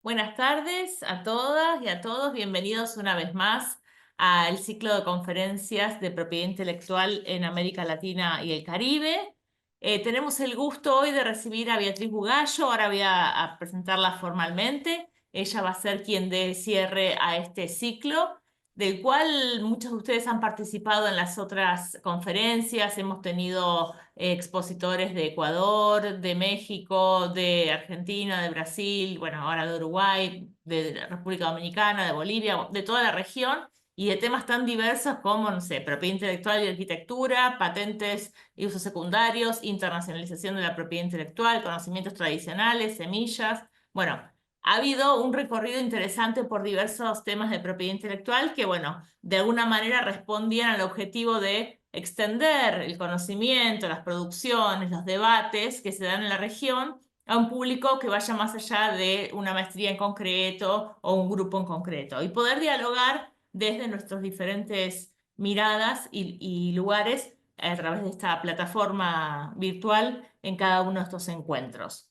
Buenas tardes a todas y a todos. Bienvenidos una vez más al ciclo de conferencias de propiedad intelectual en América Latina y el Caribe. Tenemos el gusto hoy de recibir a Beatriz Bugallo. Ahora voy a presentarla formalmente. Ella va a ser quien dé cierre a este ciclo, del cual muchos de ustedes han participado en las otras conferencias. Hemos tenido expositores de Ecuador, de México, de Argentina, de Brasil, bueno, ahora de Uruguay, de la República Dominicana, de Bolivia, de toda la región, y de temas tan diversos como, no sé, propiedad intelectual y arquitectura, patentes y usos secundarios, internacionalización de la propiedad intelectual, conocimientos tradicionales, semillas. Bueno, ha habido un recorrido interesante por diversos temas de propiedad intelectual que, bueno, de alguna manera respondían al objetivo de extender el conocimiento, las producciones, los debates que se dan en la región a un público que vaya más allá de una maestría en concreto o un grupo en concreto y poder dialogar desde nuestras diferentes miradas y lugares a través de esta plataforma virtual en cada uno de estos encuentros.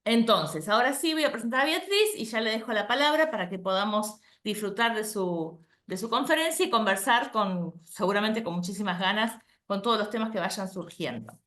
Entonces, ahora sí voy a presentar a Beatriz y ya le dejo la palabra para que podamos disfrutar de su conferencia y conversar seguramente con muchísimas ganas con todos los temas que vayan surgiendo.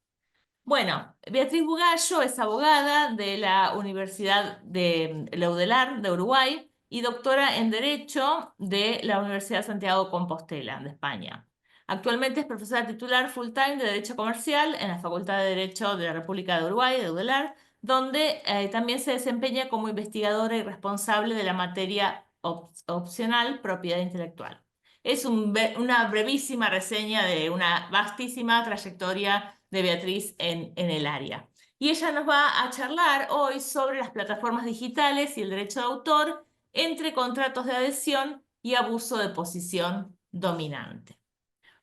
Bueno, Beatriz Bugallo es abogada de la Universidad de Leudelar de Uruguay y doctora en Derecho de la Universidad de Santiago de Compostela de España. Actualmente es profesora titular full-time de Derecho Comercial en la Facultad de Derecho de la República de Uruguay, de UDELAR, donde también se desempeña como investigadora y responsable de la materia opcional propiedad intelectual. Es una brevísima reseña de una vastísima trayectoria de Beatriz en el área. Y ella nos va a charlar hoy sobre las plataformas digitales y el derecho de autor entre contratos de adhesión y abuso de posición dominante.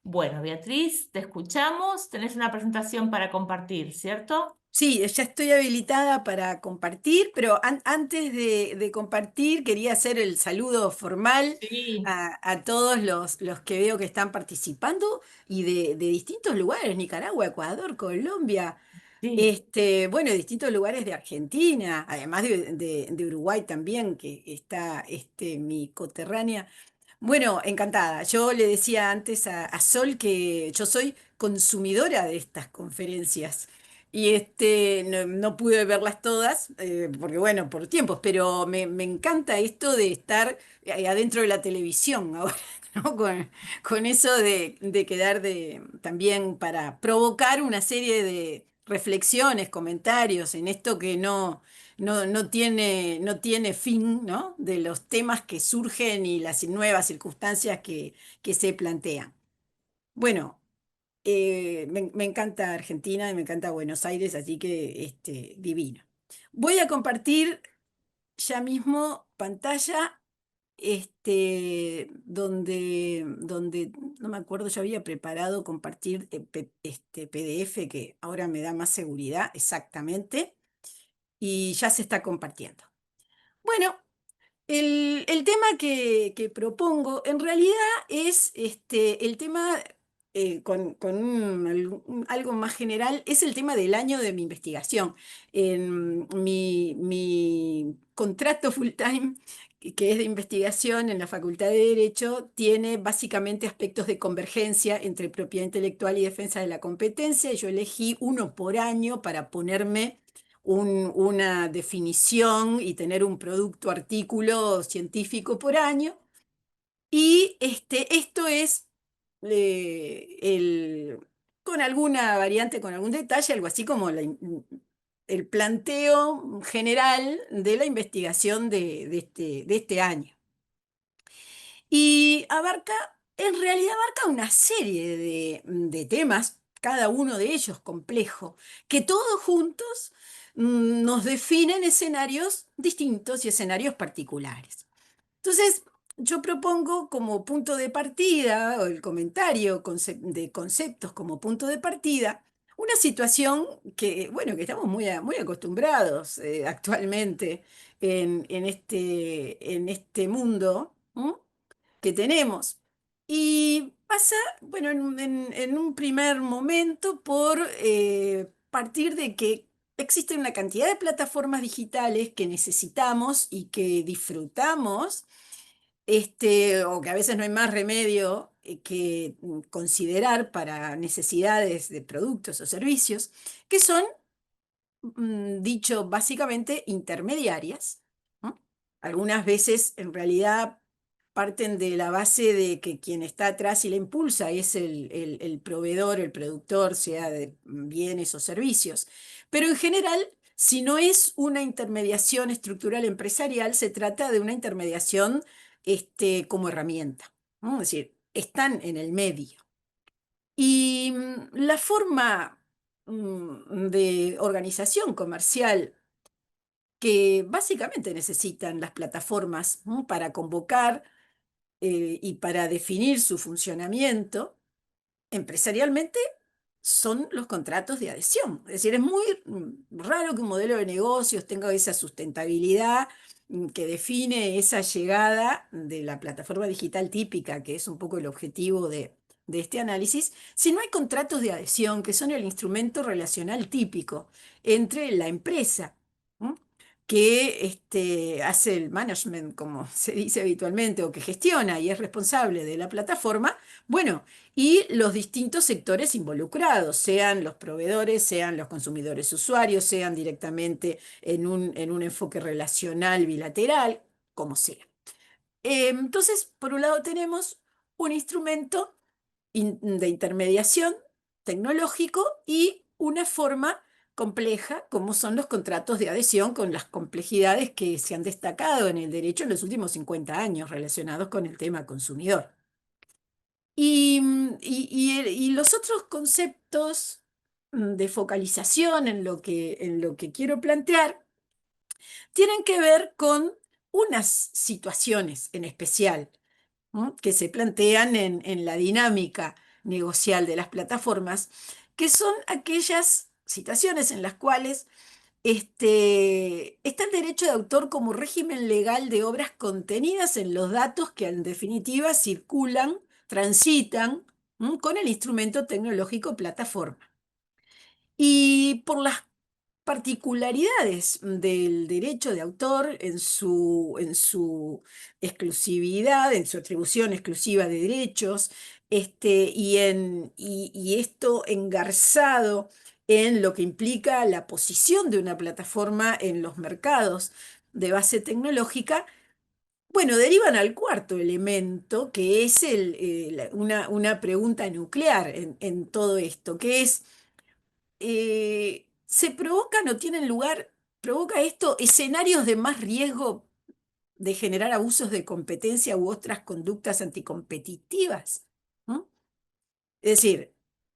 Bueno, Beatriz, te escuchamos. Tenés una presentación para compartir, ¿cierto? Sí, ya estoy habilitada para compartir, pero antes de compartir quería hacer el saludo formal Sí, a todos los que veo que están participando y de distintos lugares, Nicaragua, Ecuador, Colombia, sí. bueno, distintos lugares de Argentina, además de Uruguay también, que está mi coterránea. Bueno, encantada. Yo le decía antes a Sol que yo soy consumidora de estas conferencias y no pude verlas todas, porque bueno, por tiempos, pero me encanta esto de estar adentro de la televisión ahora, ¿no? Con eso de quedar también para provocar una serie de reflexiones, comentarios en esto que no tiene fin, ¿no? De los temas que surgen y las nuevas circunstancias que se plantean. Bueno, me encanta Argentina y me encanta Buenos Aires, así que divino. Voy a compartir ya mismo pantalla, donde no me acuerdo, yo había preparado compartir PDF que ahora me da más seguridad exactamente y ya se está compartiendo. Bueno, el tema que propongo en realidad es el tema, con algo más general, es el tema del año de mi investigación. En mi contrato full time, que es de investigación en la Facultad de Derecho, tiene básicamente aspectos de convergencia entre propiedad intelectual y defensa de la competencia. Y yo elegí uno por año para ponerme una definición y tener un producto artículo científico por año. Y esto es, con alguna variante, con algún detalle, algo así como el planteo general de la investigación de este año. Y en realidad abarca una serie de temas, cada uno de ellos complejo, que todos juntos nos definen escenarios distintos y escenarios particulares. Entonces, yo propongo como punto de partida, o el comentario de conceptos como punto de partida, una situación que, bueno, que estamos muy acostumbrados actualmente en este mundo, ¿m? Que tenemos. Y pasa, bueno, en un primer momento por partir de que existe una cantidad de plataformas digitales que necesitamos y que disfrutamos, o que a veces no hay más remedio que considerar para necesidades de productos o servicios, que son dicho básicamente intermediarias, ¿no? Algunas veces en realidad parten de la base de que quien está atrás y la impulsa es el proveedor, el productor, sea de bienes o servicios. Pero en general, si no es una intermediación estructural empresarial, se trata de una intermediación como herramienta, ¿no? Es decir, están en el medio. Y la forma de organización comercial que básicamente necesitan las plataformas, ¿no? Para convocar y para definir su funcionamiento empresarialmente son los contratos de adhesión. Es decir, es muy raro que un modelo de negocios tenga esa sustentabilidad que define esa llegada de la plataforma digital típica, que es un poco el objetivo de este análisis, si no hay contratos de adhesión, que son el instrumento relacional típico entre la empresa, ¿no? Que hace el management, como se dice habitualmente, o que gestiona y es responsable de la plataforma, bueno, y los distintos sectores involucrados, sean los proveedores, sean los consumidores usuarios, sean directamente en un enfoque relacional bilateral, como sea. Entonces, por un lado tenemos un instrumento de intermediación tecnológico y una forma compleja, como son los contratos de adhesión, con las complejidades que se han destacado en el derecho en los últimos 50 años relacionados con el tema consumidor. Y los otros conceptos de focalización en lo que quiero plantear tienen que ver con unas situaciones en especial, ¿no? Que se plantean en la dinámica negocial de las plataformas, que son aquellas situaciones en las cuales está el derecho de autor como régimen legal de obras contenidas en los datos que en definitiva circulan, transitan, con el instrumento tecnológico plataforma. Y por las particularidades del derecho de autor en su exclusividad, en su atribución exclusiva de derechos, y esto engarzado en lo que implica la posición de una plataforma en los mercados de base tecnológica, bueno, derivan al cuarto elemento, que es una pregunta nuclear en todo esto, que es se provocan o tienen lugar, provoca esto escenarios de más riesgo de generar abusos de competencia u otras conductas anticompetitivas, ¿no? Es decir,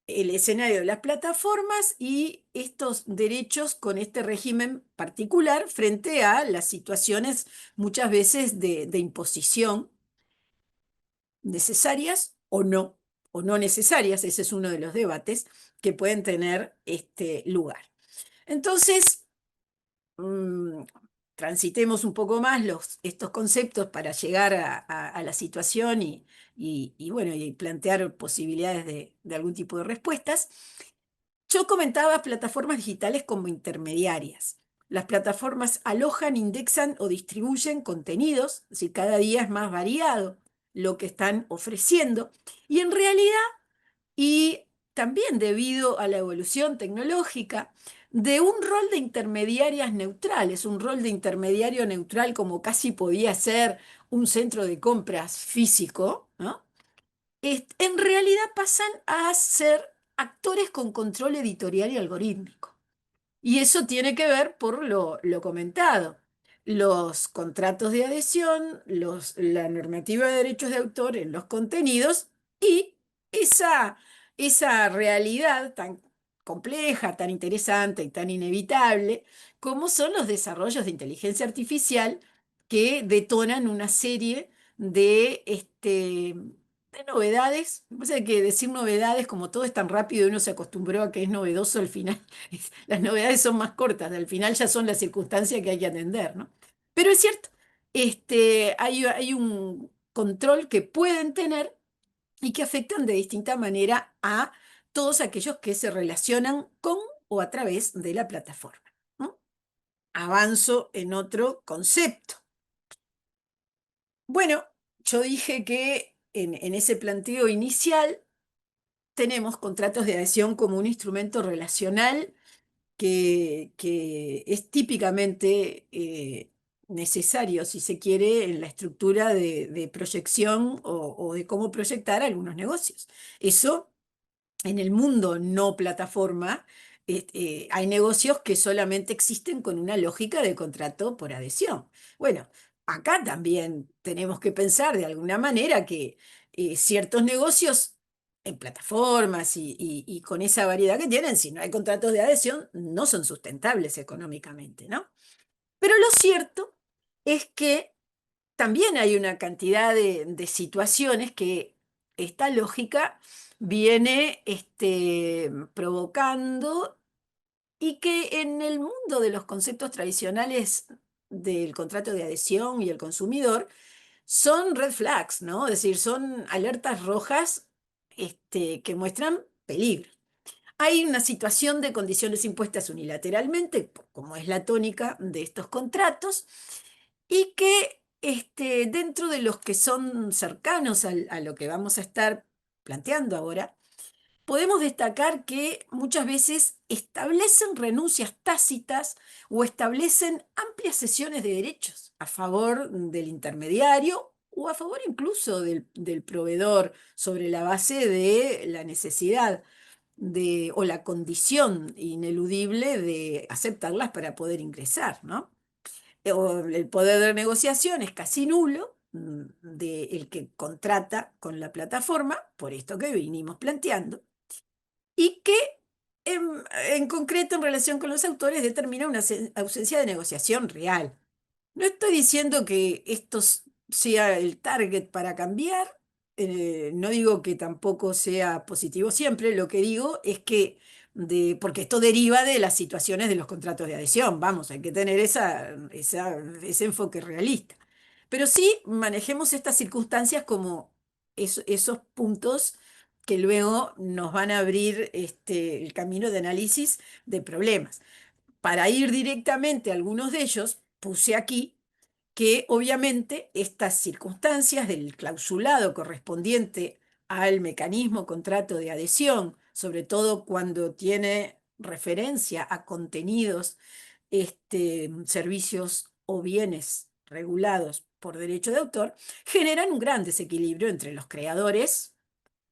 el escenario de las plataformas y estos derechos con este régimen particular frente a las situaciones muchas veces de imposición necesarias o no necesarias, ese es uno de los debates que pueden tener este lugar. Entonces, mm, transitemos un poco más estos conceptos para llegar a la situación bueno, y plantear posibilidades de algún tipo de respuestas. Yo comentaba plataformas digitales como intermediarias. Las plataformas alojan, indexan o distribuyen contenidos, es decir, cada día es más variado lo que están ofreciendo, y en realidad y también debido a la evolución tecnológica de un rol de intermediarias neutrales, un rol de intermediario neutral como casi podía ser un centro de compras físico, ¿no? En realidad pasan a ser actores con control editorial y algorítmico. Y eso tiene que ver por lo comentado. Los contratos de adhesión, la normativa de derechos de autor en los contenidos y esa, esa realidad tan compleja, tan interesante y tan inevitable, como son los desarrollos de inteligencia artificial que detonan una serie de novedades. Me parece que decir novedades, como todo es tan rápido y uno se acostumbró a que es novedoso, al final las novedades son más cortas, al final ya son las circunstancias que hay que atender, ¿no? Pero es cierto, hay un control que pueden tener y que afectan de distinta manera a todos aquellos que se relacionan con o a través de la plataforma. avanzo en otro concepto. Bueno, yo dije que en ese planteo inicial tenemos contratos de adhesión como un instrumento relacional que es típicamente necesario, si se quiere, en la estructura de proyección o de cómo proyectar algunos negocios. Eso en el mundo no plataforma, hay negocios que solamente existen con una lógica de contrato por adhesión. Bueno, acá también tenemos que pensar de alguna manera que ciertos negocios en plataformas y con esa variedad que tienen, si no hay contratos de adhesión, no son sustentables económicamente, ¿no? Pero lo cierto es que también hay una cantidad de situaciones que esta lógica viene provocando y que en el mundo de los conceptos tradicionales del contrato de adhesión y el consumidor son red flags, ¿no? Es decir, son alertas rojas que muestran peligro. Hay una situación de condiciones impuestas unilateralmente, como es la tónica de estos contratos, y que dentro de los que son cercanos a lo que vamos a estar planteando ahora, podemos destacar que muchas veces establecen renuncias tácitas o establecen amplias cesiones de derechos a favor del intermediario o a favor incluso del proveedor sobre la base de la necesidad o la condición ineludible de aceptarlas para poder ingresar, ¿no? O el poder de negociación es casi nulo del que contrata con la plataforma, por esto que vinimos planteando, y que en concreto en relación con los autores determina una ausencia de negociación real. No estoy diciendo que esto sea el target para cambiar, no digo que tampoco sea positivo siempre, lo que digo es que, porque esto deriva de las situaciones de los contratos de adhesión, vamos, hay que tener ese enfoque realista. Pero sí manejemos estas circunstancias como esos puntos que luego nos van a abrir el camino de análisis de problemas. Para ir directamente a algunos de ellos, puse aquí que obviamente estas circunstancias del clausulado correspondiente al mecanismo contrato de adhesión, sobre todo cuando tiene referencia a contenidos, servicios o bienes regulados por derecho de autor, generan un gran desequilibrio entre los creadores,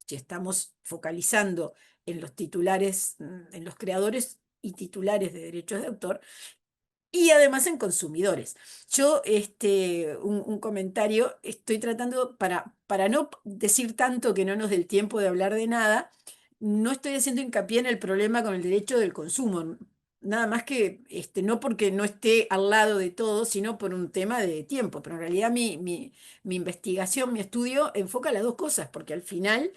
si estamos focalizando en los titulares, en los creadores y titulares de derechos de autor, y además en consumidores. Yo, un comentario, estoy tratando, para no decir tanto que no nos dé el tiempo de hablar de nada, no estoy haciendo hincapié en el problema con el derecho del consumo, nada más que, no porque no esté al lado de todo, sino por un tema de tiempo, pero en realidad mi investigación, mi estudio enfoca las dos cosas, porque al final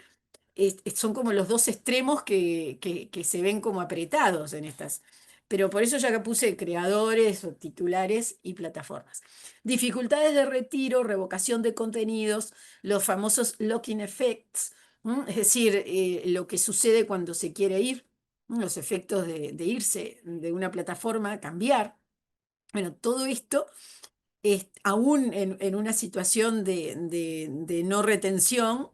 son como los dos extremos que se ven como apretados en estas. Pero por eso ya que puse creadores o titulares y plataformas. Dificultades de retiro, revocación de contenidos, los famosos locking effects, es decir, lo que sucede cuando se quiere ir, los efectos de irse de una plataforma, cambiar. Bueno, todo esto, aún en una situación de no retención,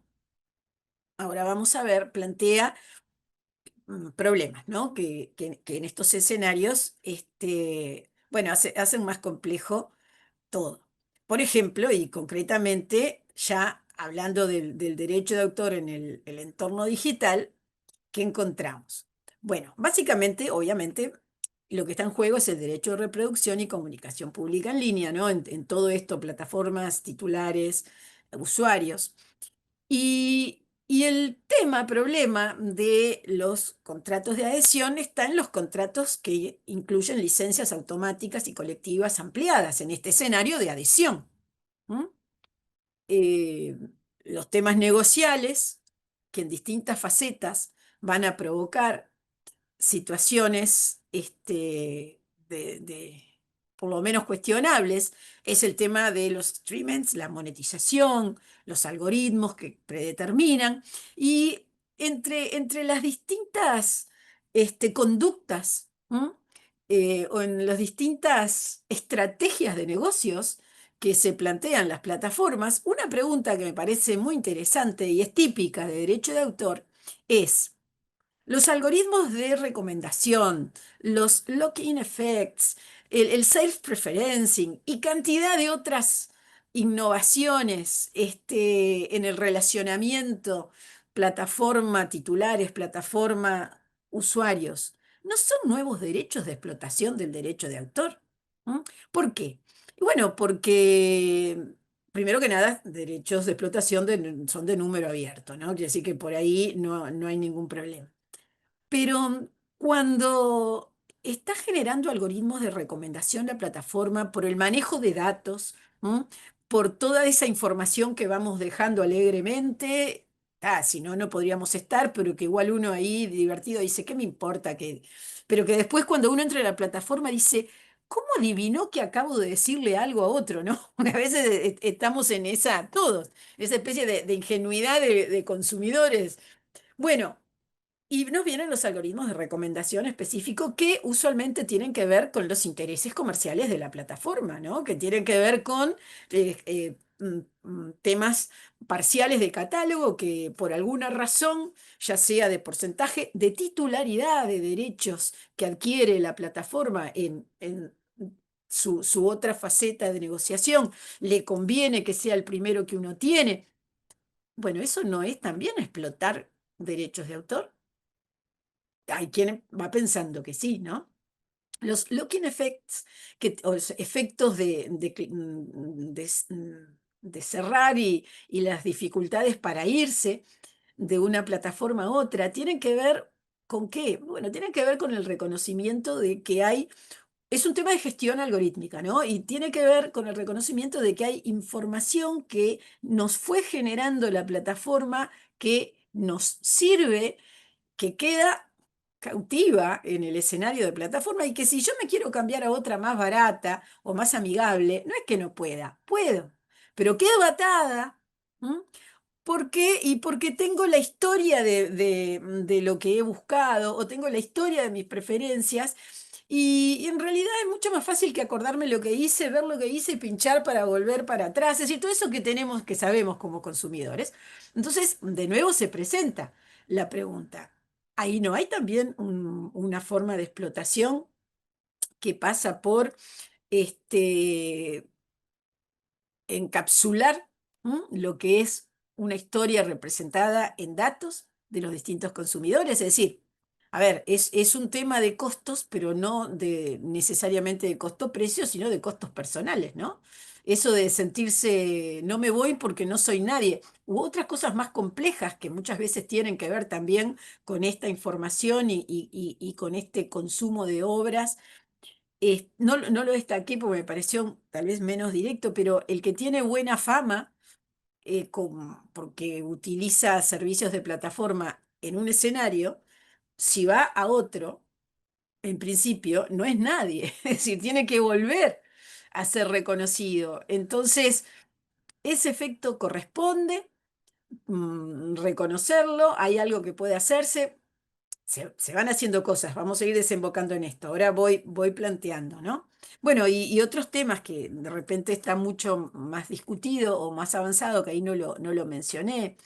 ahora vamos a ver, plantea problemas, ¿no? Que en estos escenarios, bueno, hacen más complejo todo. Por ejemplo, y concretamente, ya hablando del derecho de autor en el entorno digital, ¿qué encontramos? Bueno, básicamente, obviamente, lo que está en juego es el derecho de reproducción y comunicación pública en línea, ¿no? En todo esto, plataformas, titulares, usuarios. Y el problema de los contratos de adhesión está en los contratos que incluyen licencias automáticas y colectivas ampliadas en este escenario de adhesión. ¿M? Eh, los temas negociales que en distintas facetas van a provocar situaciones por lo menos cuestionables, es el tema de los streamings, la monetización, los algoritmos que predeterminan, y entre las distintas conductas, ¿m? o en las distintas estrategias de negocios que se plantean las plataformas, una pregunta que me parece muy interesante y es típica de derecho de autor es: los algoritmos de recomendación, los lock-in effects, el self-preferencing y cantidad de otras innovaciones en el relacionamiento plataforma titulares, plataforma usuarios, ¿no son nuevos derechos de explotación del derecho de autor? ¿Mm? ¿Por qué? Y bueno, porque primero que nada, derechos de explotación son de número abierto, ¿no? Quiere decir que por ahí no hay ningún problema. Pero cuando está generando algoritmos de recomendación la plataforma por el manejo de datos, ¿m? Por toda esa información que vamos dejando alegremente, si no, no podríamos estar, pero que igual uno ahí divertido dice, ¿qué me importa? Pero que después cuando uno entra a la plataforma dice, ¿cómo adivinó que acabo de decirle algo a otro, no? Porque a veces estamos en esa, todos, esa especie de ingenuidad de consumidores. Bueno. Y nos vienen los algoritmos de recomendación específico que usualmente tienen que ver con los intereses comerciales de la plataforma, ¿no? Que tienen que ver con temas parciales de catálogo que por alguna razón, ya sea de porcentaje, de titularidad de derechos que adquiere la plataforma en su otra faceta de negociación, le conviene que sea el primero que uno tiene. Bueno, eso no es también explotar derechos de autor. Hay quien va pensando que sí, ¿no? Los looking effects, o los efectos de cerrar y las dificultades para irse de una plataforma a otra, tienen que ver con qué. Bueno, tienen que ver con el reconocimiento de que es un tema de gestión algorítmica, ¿no? Y tiene que ver con el reconocimiento de que hay información que nos fue generando la plataforma que nos sirve, que queda cautiva en el escenario de plataforma y que si yo me quiero cambiar a otra más barata o más amigable, no es que no pueda, puedo, pero quedo atada. ¿M? ¿Por qué? Y porque tengo la historia de lo que he buscado o tengo la historia de mis preferencias y en realidad es mucho más fácil que acordarme lo que hice, ver lo que hice y pinchar para volver para atrás. Es decir, todo eso que tenemos, que sabemos como consumidores. Entonces, de nuevo se presenta la pregunta. Ahí no hay también una forma de explotación que pasa por este, encapsular lo que es una historia representada en datos de los distintos consumidores. Es decir, a ver, es un tema de costos, pero no necesariamente de costo-precio, sino de costos personales, ¿no? Eso de sentirse, no me voy porque no soy nadie, u otras cosas más complejas que muchas veces tienen que ver también con esta información y con este consumo de obras. No lo destaqué porque me pareció tal vez menos directo, pero el que tiene buena fama, porque utiliza servicios de plataforma en un escenario, si va a otro, en principio, no es nadie. Es decir, tiene que volver a ser reconocido. Entonces, ese efecto corresponde, reconocerlo, hay algo que puede hacerse. Se van haciendo cosas, vamos a ir desembocando en esto. Ahora voy planteando, ¿no? Bueno, y otros temas que de repente está mucho más discutido o más avanzado, que ahí no lo mencioné,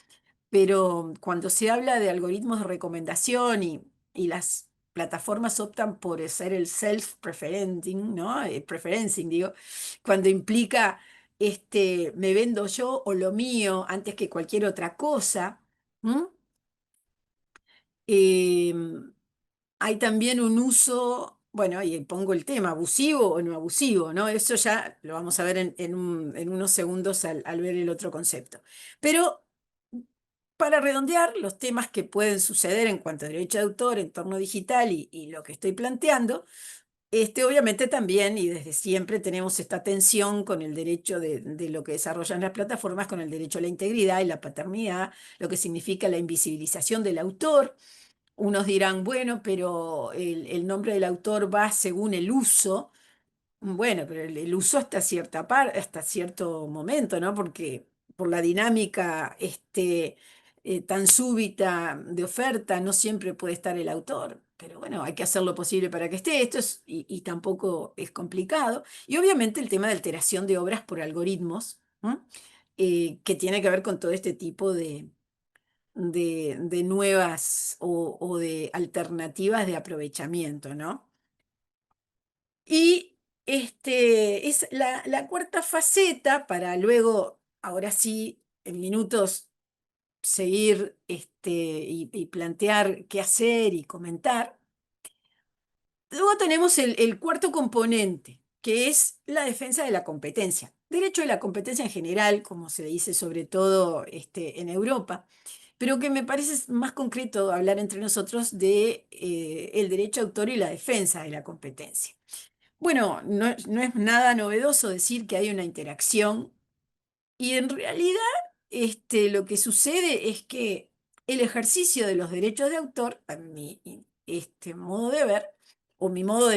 pero cuando se habla de algoritmos de recomendación y las plataformas optan por ser el self-preferencing, ¿no? Preferencing, digo, cuando implica me vendo yo o lo mío antes que cualquier otra cosa. ¿M? Em, Hay también un uso, bueno, y pongo el tema, abusivo o no abusivo, ¿no? Eso ya lo vamos a ver en unos segundos al ver el otro concepto. Pero para redondear los temas que pueden suceder en cuanto a derecho de autor, entorno digital y lo que estoy planteando, obviamente también, y desde siempre tenemos esta tensión con el derecho de lo que desarrollan las plataformas, con el derecho a la integridad y la paternidad, lo que significa la invisibilización del autor. Unos dirán, bueno, pero el nombre del autor va según el uso. Bueno, pero el uso hasta hasta cierto momento, ¿no? Porque por la dinámica tan súbita de oferta no siempre puede estar el autor. pero bueno, hay que hacer lo posible para que esté. Y tampoco es complicado. Y obviamente el tema de alteración de obras por algoritmos, ¿m? Que tiene que ver con todo este tipo de nuevas o de alternativas de aprovechamiento, ¿no? Y es la cuarta faceta para luego, ahora sí, en minutos, seguir y plantear qué hacer y comentar. Luego tenemos el cuarto componente, que es la defensa de la competencia. Derecho de la competencia en general, como se dice sobre todo en Europa, pero que me parece más concreto hablar entre nosotros de el derecho de autor y la defensa de la competencia. Bueno, no es nada novedoso decir que hay una interacción y en realidad lo que sucede es que el ejercicio de los derechos de autor, a mi modo de ver, o mi modo de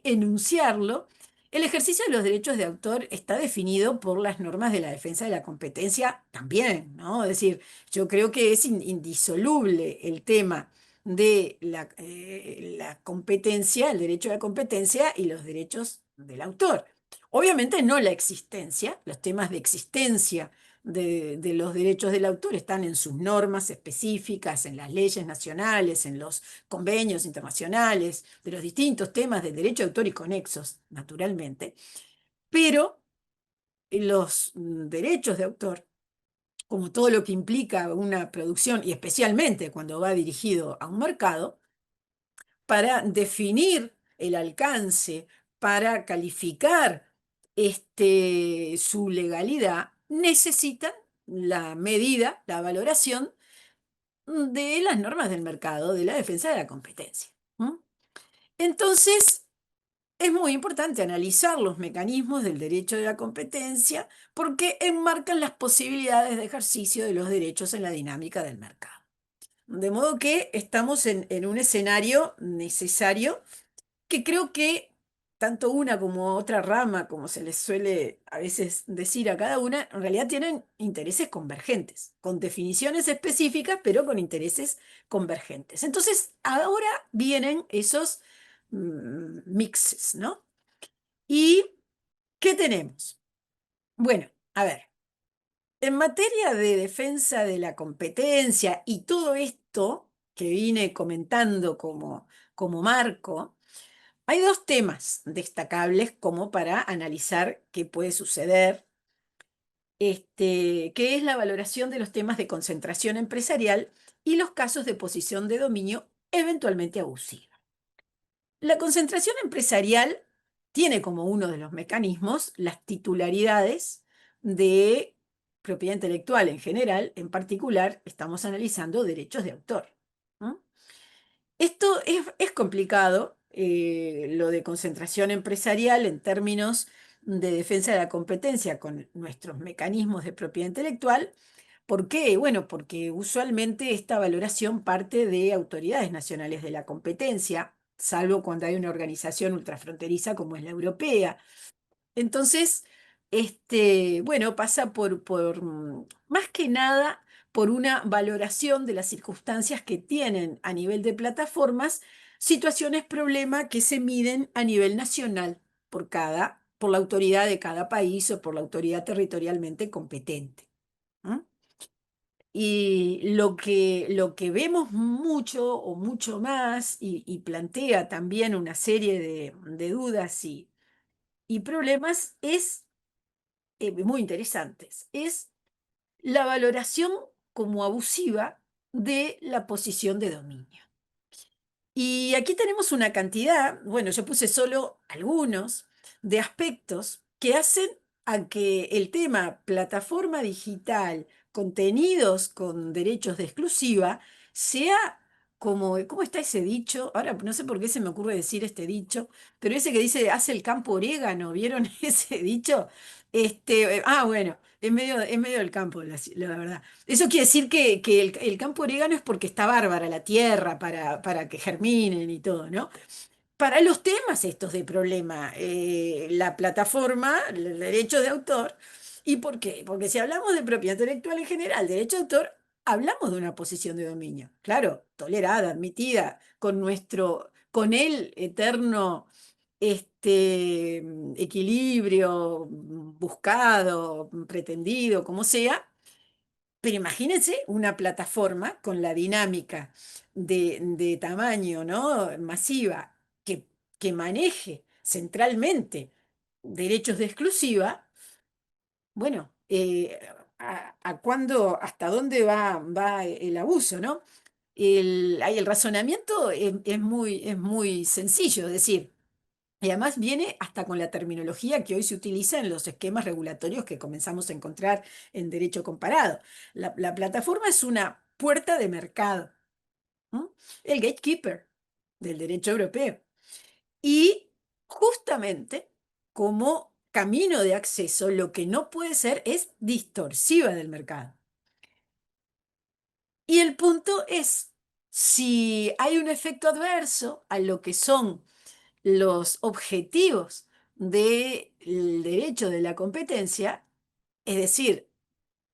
enunciarlo, el ejercicio de los derechos de autor está definido por las normas de la defensa de la competencia también, ¿no? Es decir, yo creo que es indisoluble el tema de la competencia, el derecho a la competencia y los derechos del autor. Obviamente no la existencia, los temas de existencia de los derechos del autor están en sus normas específicas, en las leyes nacionales, en los convenios internacionales, de los distintos temas del derecho de autor y conexos, naturalmente, pero los derechos de autor, como todo lo que implica una producción, y especialmente cuando va dirigido a un mercado, para definir el alcance, para calificar su legalidad, necesitan la medida, la valoración de las normas del mercado, de la defensa de la competencia. ¿Mm? Entonces, es muy importante analizar los mecanismos del derecho de la competencia porque enmarcan las posibilidades de ejercicio de los derechos en la dinámica del mercado. De modo que estamos en un escenario necesario que creo que tanto una como otra rama, como se les suele a veces decir a cada una, en realidad tienen intereses convergentes, con definiciones específicas, pero con intereses convergentes. Entonces, ahora vienen esos mixes, ¿no? ¿Y qué tenemos? Bueno, a ver, en materia de defensa de la competencia y todo esto que vine comentando como marco, hay dos temas destacables como para analizar qué puede suceder, que es la valoración de los temas de concentración empresarial y los casos de posición de dominio eventualmente abusiva. La concentración empresarial tiene como uno de los mecanismos las titularidades de propiedad intelectual en general, en particular estamos analizando derechos de autor. ¿No? Esto es complicado, lo de concentración empresarial en términos de defensa de la competencia con nuestros mecanismos de propiedad intelectual. ¿Por qué? Bueno, porque usualmente esta valoración parte de autoridades nacionales de la competencia, salvo cuando hay una organización ultrafronteriza como es la europea. Entonces, bueno, pasa más que nada por una valoración de las circunstancias que tienen a nivel de plataformas, situaciones problema que se miden a nivel nacional por la autoridad de cada país o por la autoridad territorialmente competente. ¿M? Y lo que vemos mucho o mucho más y plantea también una serie de dudas y problemas es muy interesantes, es la valoración como abusiva de la posición de dominio. Y aquí tenemos una cantidad, bueno, yo puse solo algunos de aspectos que hacen a que el tema plataforma digital, contenidos con derechos de exclusiva, sea como, ¿cómo está ese dicho? Ahora no sé por qué se me ocurre decir este dicho, pero ese que dice, hace el campo orégano, ¿vieron ese dicho? Bueno, es medio del campo, la verdad. Eso quiere decir que el campo orégano es porque está bárbara la tierra para que germinen y todo, ¿no? Para los temas estos de problema, la plataforma, el derecho de autor, ¿y por qué? Porque si hablamos de propiedad intelectual en general, derecho de autor, hablamos de una posición de dominio, claro, tolerada, admitida, con el eterno equilibrio buscado, pretendido, como sea. Pero imagínense una plataforma con la dinámica de tamaño, ¿no? Masiva, que maneje centralmente derechos de exclusiva. Bueno, hasta dónde va el abuso, ¿no? El razonamiento es muy sencillo, es decir, y además viene hasta con la terminología que hoy se utiliza en los esquemas regulatorios que comenzamos a encontrar en derecho comparado. La plataforma es una puerta de mercado, ¿no? El gatekeeper del derecho europeo. Y justamente como camino de acceso, lo que no puede ser es distorsiva del mercado. Y el punto es, si hay un efecto adverso a lo que son los objetivos del derecho de la competencia, es decir,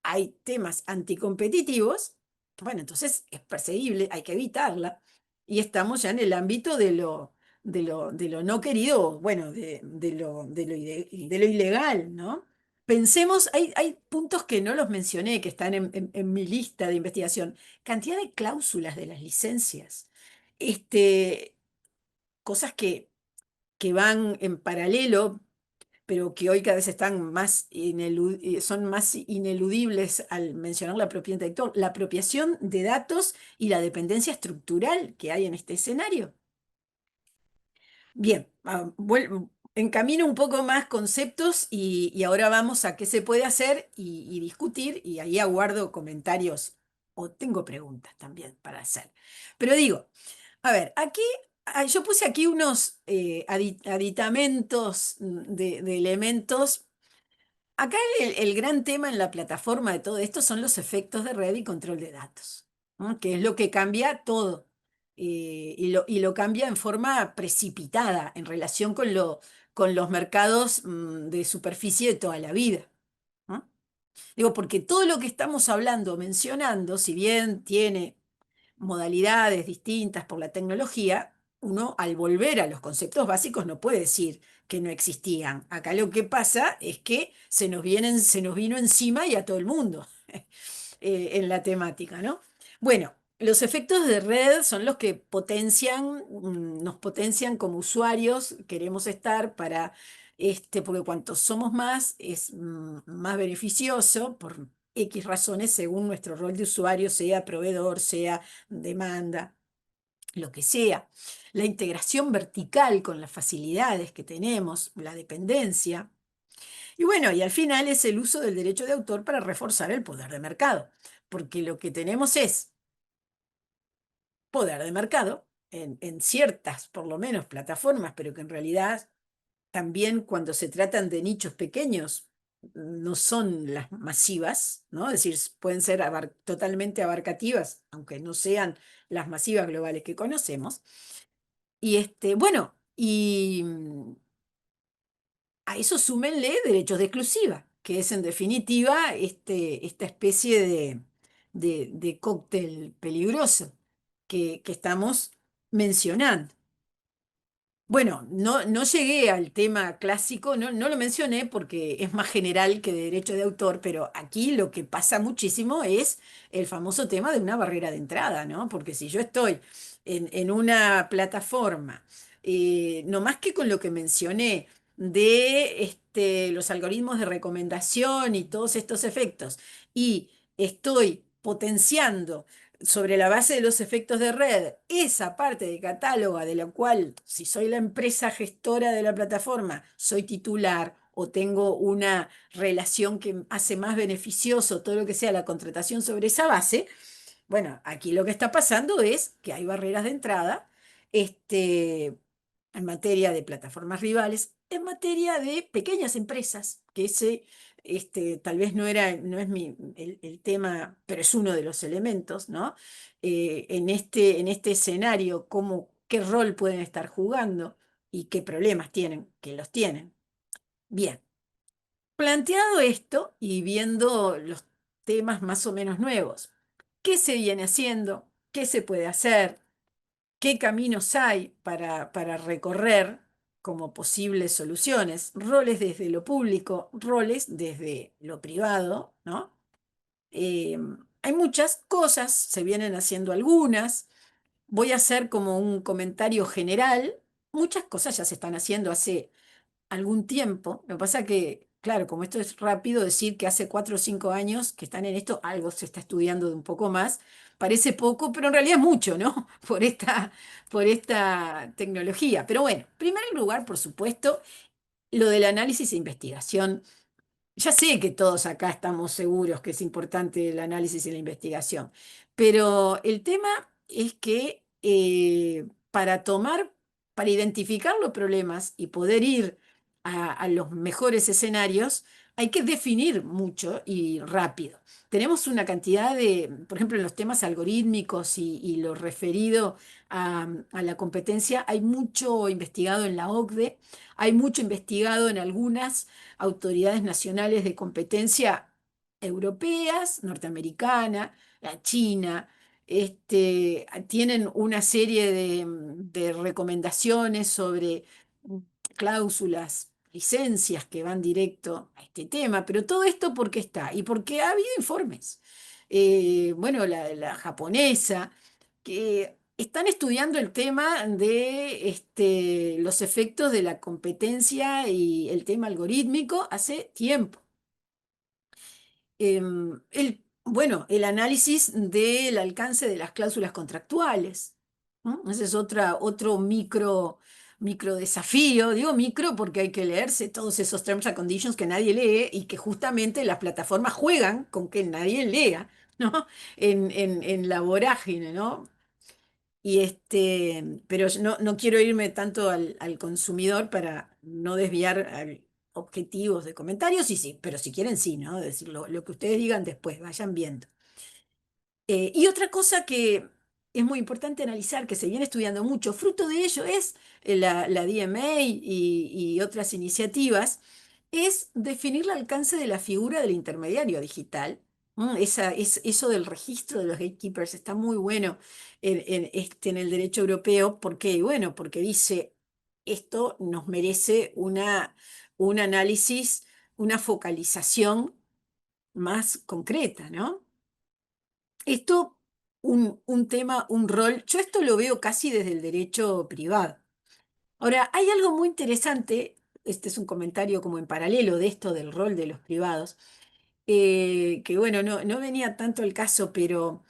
hay temas anticompetitivos, bueno, entonces es perseguible, hay que evitarla. Y estamos ya en el ámbito de lo no querido, bueno, de lo ilegal, ¿no? Pensemos, hay puntos que no los mencioné, que están en mi lista de investigación. Cantidad de cláusulas de las licencias. Este, cosas que van en paralelo, pero que hoy cada vez son más ineludibles al mencionar la propiedad intelectual, la apropiación de datos y la dependencia estructural que hay en este escenario. Bien, encamino un poco más conceptos y ahora vamos a qué se puede hacer y discutir, y ahí aguardo comentarios o tengo preguntas también para hacer. Pero digo, a ver, aquí yo puse aquí unos aditamentos de elementos. Acá el gran tema en la plataforma de todo esto son los efectos de red y control de datos, ¿no? Que es lo que cambia todo, y lo cambia en forma precipitada en relación con los mercados de superficie de toda la vida, ¿no? Digo, porque todo lo que estamos hablando, mencionando, si bien tiene modalidades distintas por la tecnología, uno al volver a los conceptos básicos no puede decir que no existían. Acá lo que pasa es que se nos vino encima y a todo el mundo en la temática, ¿no? Bueno, los efectos de red son los que nos potencian como usuarios, queremos estar porque cuanto somos más, es más beneficioso por X razones según nuestro rol de usuario, sea proveedor, sea demanda, lo que sea. La integración vertical con las facilidades que tenemos, la dependencia. Y bueno, y al final es el uso del derecho de autor para reforzar el poder de mercado, porque lo que tenemos es poder de mercado en ciertas, por lo menos, plataformas, pero que en realidad también cuando se tratan de nichos pequeños, no son las masivas, ¿no? Es decir, pueden ser totalmente abarcativas, aunque no sean las masivas globales que conocemos. Y bueno, y a eso súmenle derechos de exclusiva, que es en definitiva esta especie de cóctel peligroso que estamos mencionando. Bueno, no llegué al tema clásico, no lo mencioné porque es más general que de derecho de autor, pero aquí lo que pasa muchísimo es el famoso tema de una barrera de entrada, ¿no? Porque si yo estoy en una plataforma, no más que con lo que mencioné de los algoritmos de recomendación y todos estos efectos, y estoy potenciando sobre la base de los efectos de red, esa parte de catálogo de la cual, si soy la empresa gestora de la plataforma, soy titular o tengo una relación que hace más beneficioso todo lo que sea la contratación sobre esa base, bueno, aquí lo que está pasando es que hay barreras de entrada, en materia de plataformas rivales, en materia de pequeñas empresas, que tal vez no es el tema, pero es uno de los elementos, ¿no? En este escenario, qué rol pueden estar jugando y qué problemas tienen, que los tienen. Bien, planteado esto y viendo los temas más o menos nuevos, qué se viene haciendo, qué se puede hacer, qué caminos hay para recorrer como posibles soluciones, roles desde lo público, roles desde lo privado, ¿no? Eh, Hay muchas cosas, se vienen haciendo algunas. Voy a hacer como un comentario general. Muchas cosas ya se están haciendo hace algún tiempo. Lo que pasa que, claro, como esto es rápido, decir que hace 4 o 5 años que están en esto, algo se está estudiando de un poco más. Parece poco, pero en realidad es mucho, ¿no? Por esta tecnología. Pero bueno, en primer lugar, por supuesto, lo del análisis e investigación. Ya sé que todos acá estamos seguros que es importante el análisis y la investigación, pero el tema es que para identificar los problemas y poder ir a los mejores escenarios, hay que definir mucho y rápido. Tenemos una cantidad de, por ejemplo, en los temas algorítmicos y lo referido a la competencia, hay mucho investigado en la OCDE, hay mucho investigado en algunas autoridades nacionales de competencia europeas, norteamericana, la China, tienen una serie de recomendaciones sobre cláusulas, licencias que van directo a este tema, pero todo esto ¿por qué está? Y porque ha habido informes. Bueno, la japonesa, que están estudiando el tema de los efectos de la competencia y el tema algorítmico hace tiempo. Bueno, el análisis del alcance de las cláusulas contractuales, ¿no? Ese es otro micro desafío. Digo micro porque hay que leerse todos esos terms and conditions que nadie lee y que justamente las plataformas juegan con que nadie lea, ¿no? En la vorágine, ¿no? Pero yo no quiero irme tanto al consumidor para no desviar objetivos de comentarios, y sí, pero si quieren sí, ¿no? Decir lo que ustedes digan después, vayan viendo. Y otra cosa que es muy importante analizar, que se viene estudiando mucho, fruto de ello es la DMA y otras iniciativas, es definir el alcance de la figura del intermediario digital. Eso del registro de los gatekeepers está muy bueno en el derecho europeo. ¿Por qué? Bueno, porque dice, esto nos merece un análisis, una focalización más concreta, ¿no? Esto, un tema, un rol, yo esto lo veo casi desde el derecho privado. Ahora, hay algo muy interesante, este es un comentario como en paralelo de esto del rol de los privados, que bueno, no venía tanto el caso, pero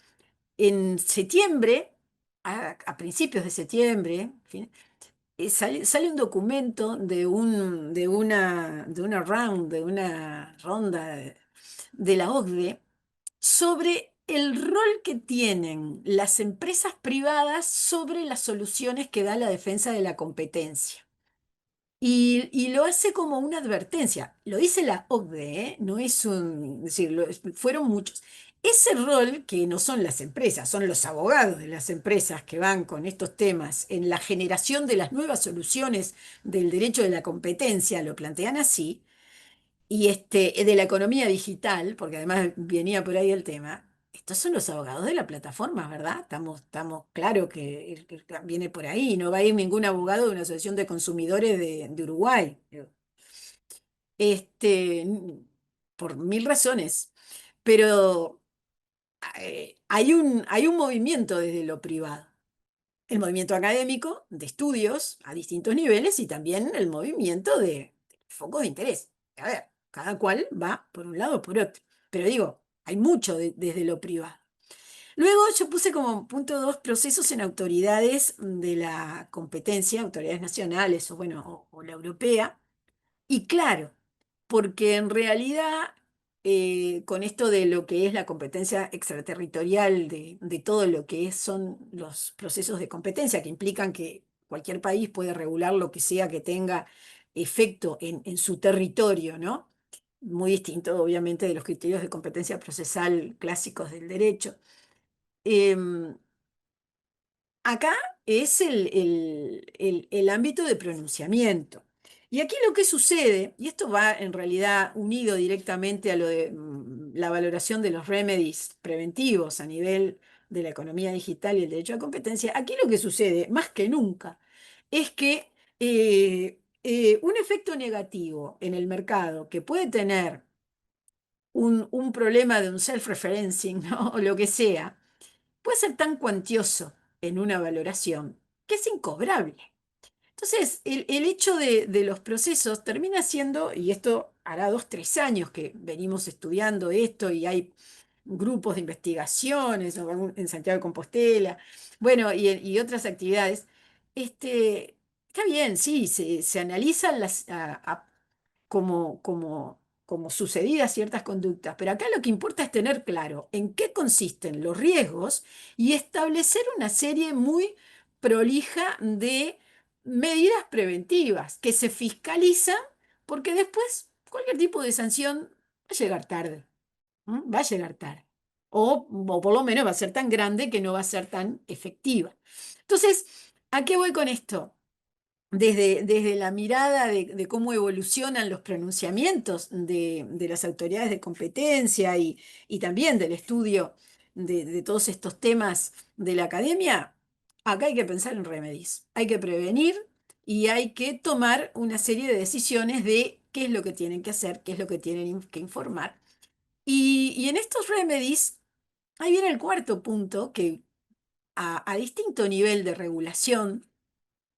en septiembre, a principios de septiembre, en fin, sale un documento de una ronda de la OCDE sobre el rol que tienen las empresas privadas sobre las soluciones que da la defensa de la competencia. Y lo hace como una advertencia. Lo dice la OCDE, ¿eh? No es un, es decir, fueron muchos. Ese rol, que no son las empresas, son los abogados de las empresas que van con estos temas en la generación de las nuevas soluciones del derecho de la competencia, lo plantean así, y de la economía digital, porque además venía por ahí el tema. Estos son los abogados de la plataforma, ¿verdad? Estamos claro que viene por ahí. No va a ir ningún abogado de una asociación de consumidores de Uruguay. Este, por mil razones. Pero hay un movimiento desde lo privado. El movimiento académico de estudios a distintos niveles y también el movimiento de focos de interés. A ver, cada cual va por un lado o por otro. Pero digo, hay mucho desde lo privado. Luego yo puse como punto 2 procesos en autoridades de la competencia, autoridades nacionales o bueno, o la europea. Y claro, porque en realidad con esto de lo que es la competencia extraterritorial, de todo lo que son los procesos de competencia que implican que cualquier país puede regular lo que sea que tenga efecto en su territorio, ¿no? Muy distinto, obviamente, de los criterios de competencia procesal clásicos del derecho. Em, Acá es el ámbito de pronunciamiento. Y aquí lo que sucede, y esto va en realidad unido directamente a lo de la valoración de los remedies preventivos a nivel de la economía digital y el derecho a competencia, aquí lo que sucede, más que nunca, es que un efecto negativo en el mercado que puede tener un problema de un self-referencing, ¿no? O lo que sea, puede ser tan cuantioso en una valoración que es incobrable. Entonces, el hecho de los procesos termina siendo, y esto hará 2, 3 años que venimos estudiando esto y hay grupos de investigaciones en Santiago de Compostela, bueno, y otras actividades, está bien, sí, se analizan como sucedidas ciertas conductas, pero acá lo que importa es tener claro en qué consisten los riesgos y establecer una serie muy prolija de medidas preventivas que se fiscalizan porque después cualquier tipo de sanción va a llegar tarde, ¿m? Va a llegar tarde. O por lo menos va a ser tan grande que no va a ser tan efectiva. Entonces, ¿a qué voy con esto? Desde la mirada de cómo evolucionan los pronunciamientos de las autoridades de competencia y también del estudio de todos estos temas de la academia, acá hay que pensar en remedies, hay que prevenir y hay que tomar una serie de decisiones de qué es lo que tienen que hacer, qué es lo que tienen que informar. Y en estos remedies, ahí viene el cuarto punto, que a distinto nivel de regulación,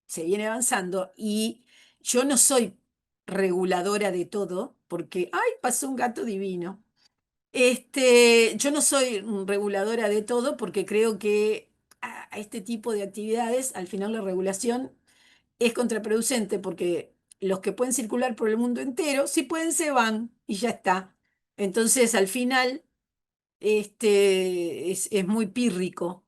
se viene avanzando y yo no soy reguladora de todo porque, ay, pasó un gato divino. Yo no soy reguladora de todo porque creo que a este tipo de actividades, al final la regulación es contraproducente porque los que pueden circular por el mundo entero, si pueden, se van y ya está. Entonces, al final, es muy pírrico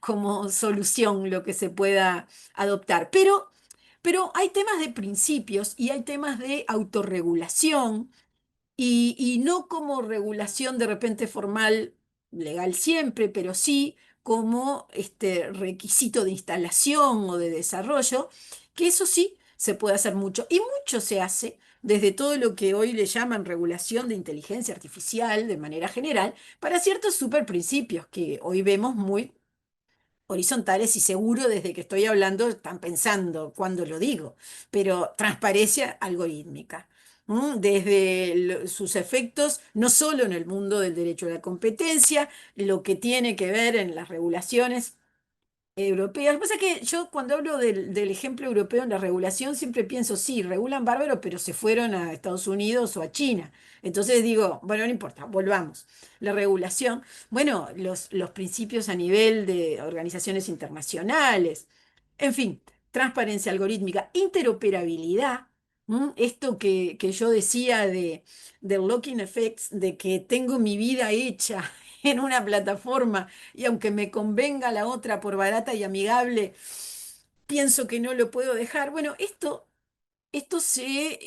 como solución lo que se pueda adoptar. Pero hay temas de principios y hay temas de autorregulación y no como regulación de repente formal, legal siempre, pero sí como requisito de instalación o de desarrollo, que eso sí se puede hacer mucho. Y mucho se hace desde todo lo que hoy le llaman regulación de inteligencia artificial de manera general, para ciertos superprincipios que hoy vemos muy horizontales y seguro desde que estoy hablando están pensando cuando lo digo, pero transparencia algorítmica. Desde sus efectos, no solo en el mundo del derecho a la competencia, lo que tiene que ver en las regulaciones europeas. Lo que pasa es que yo cuando hablo del ejemplo europeo en la regulación siempre pienso, sí, regulan bárbaro, pero se fueron a Estados Unidos o a China. Entonces digo, bueno, no importa, volvamos. La regulación, bueno, los principios a nivel de organizaciones internacionales, en fin, transparencia algorítmica, interoperabilidad. Esto que yo decía del locking effects, de que tengo mi vida hecha en una plataforma y aunque me convenga la otra por barata y amigable, pienso que no lo puedo dejar. Bueno, esto se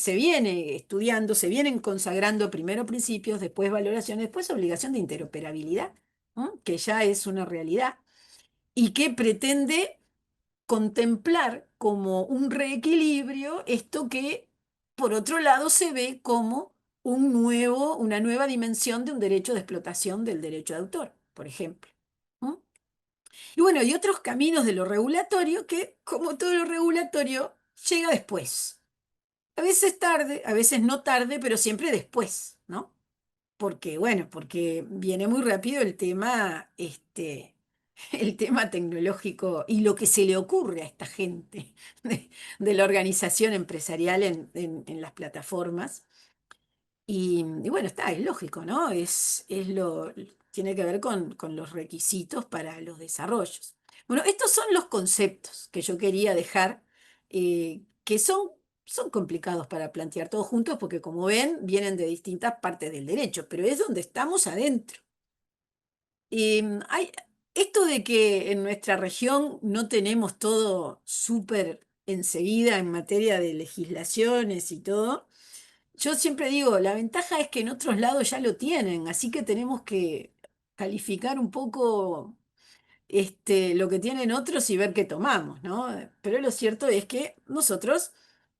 viene estudiando, se vienen consagrando primero principios, después valoraciones, después obligación de interoperabilidad, ¿no? Que ya es una realidad y que pretende contemplar como un reequilibrio esto que, por otro lado, se ve como una nueva dimensión de un derecho de explotación del derecho de autor, por ejemplo. ¿No? Y bueno, y otros caminos de lo regulatorio que, como todo lo regulatorio, llega después. A veces tarde, a veces no tarde, pero siempre después, ¿no? Porque, bueno, porque viene muy rápido el tema, el tema tecnológico y lo que se le ocurre a esta gente de la organización empresarial en las plataformas. Y bueno, es lógico, ¿no? Tiene que ver con los requisitos para los desarrollos. Bueno, estos son los conceptos que yo quería dejar, que son complicados para plantear todos juntos porque, como ven, vienen de distintas partes del derecho, pero es donde estamos adentro. Hay esto de que en nuestra región no tenemos todo súper enseguida en materia de legislaciones y todo. Yo siempre digo, la ventaja es que en otros lados ya lo tienen, así que tenemos que calificar un poco lo que tienen otros y ver qué tomamos, ¿no? Pero lo cierto es que nosotros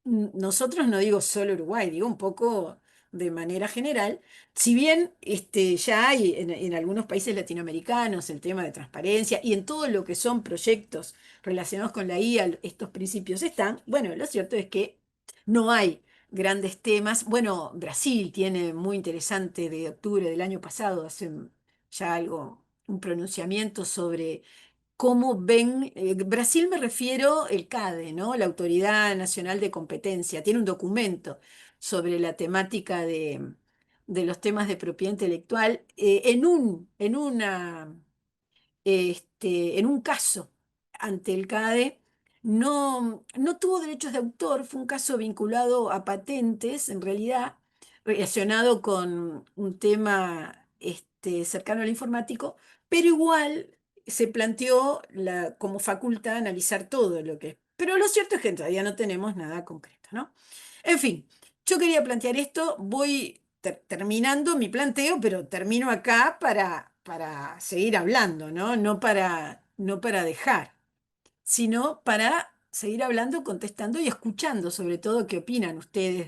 no digo solo Uruguay, digo un poco de manera general, si bien ya hay en algunos países latinoamericanos el tema de transparencia y en todo lo que son proyectos relacionados con la IA, estos principios están, bueno, lo cierto es que no hay grandes temas. Bueno, Brasil tiene muy interesante de octubre del año pasado, hace ya algo, un pronunciamiento sobre cómo ven, Brasil me refiero el CADE, ¿no? La Autoridad Nacional de Competencia, tiene un documento sobre la temática de los temas de propiedad intelectual en un caso ante el CADE. No tuvo derechos de autor, fue un caso vinculado a patentes, en realidad, relacionado con un tema cercano al informático, pero igual se planteó como facultad analizar todo lo que... Pero lo cierto es que todavía no tenemos nada concreto, ¿no? En fin, yo quería plantear esto, voy terminando mi planteo, pero termino acá para seguir hablando, ¿no? No para dejar, sino para seguir hablando, contestando y escuchando, sobre todo, qué opinan ustedes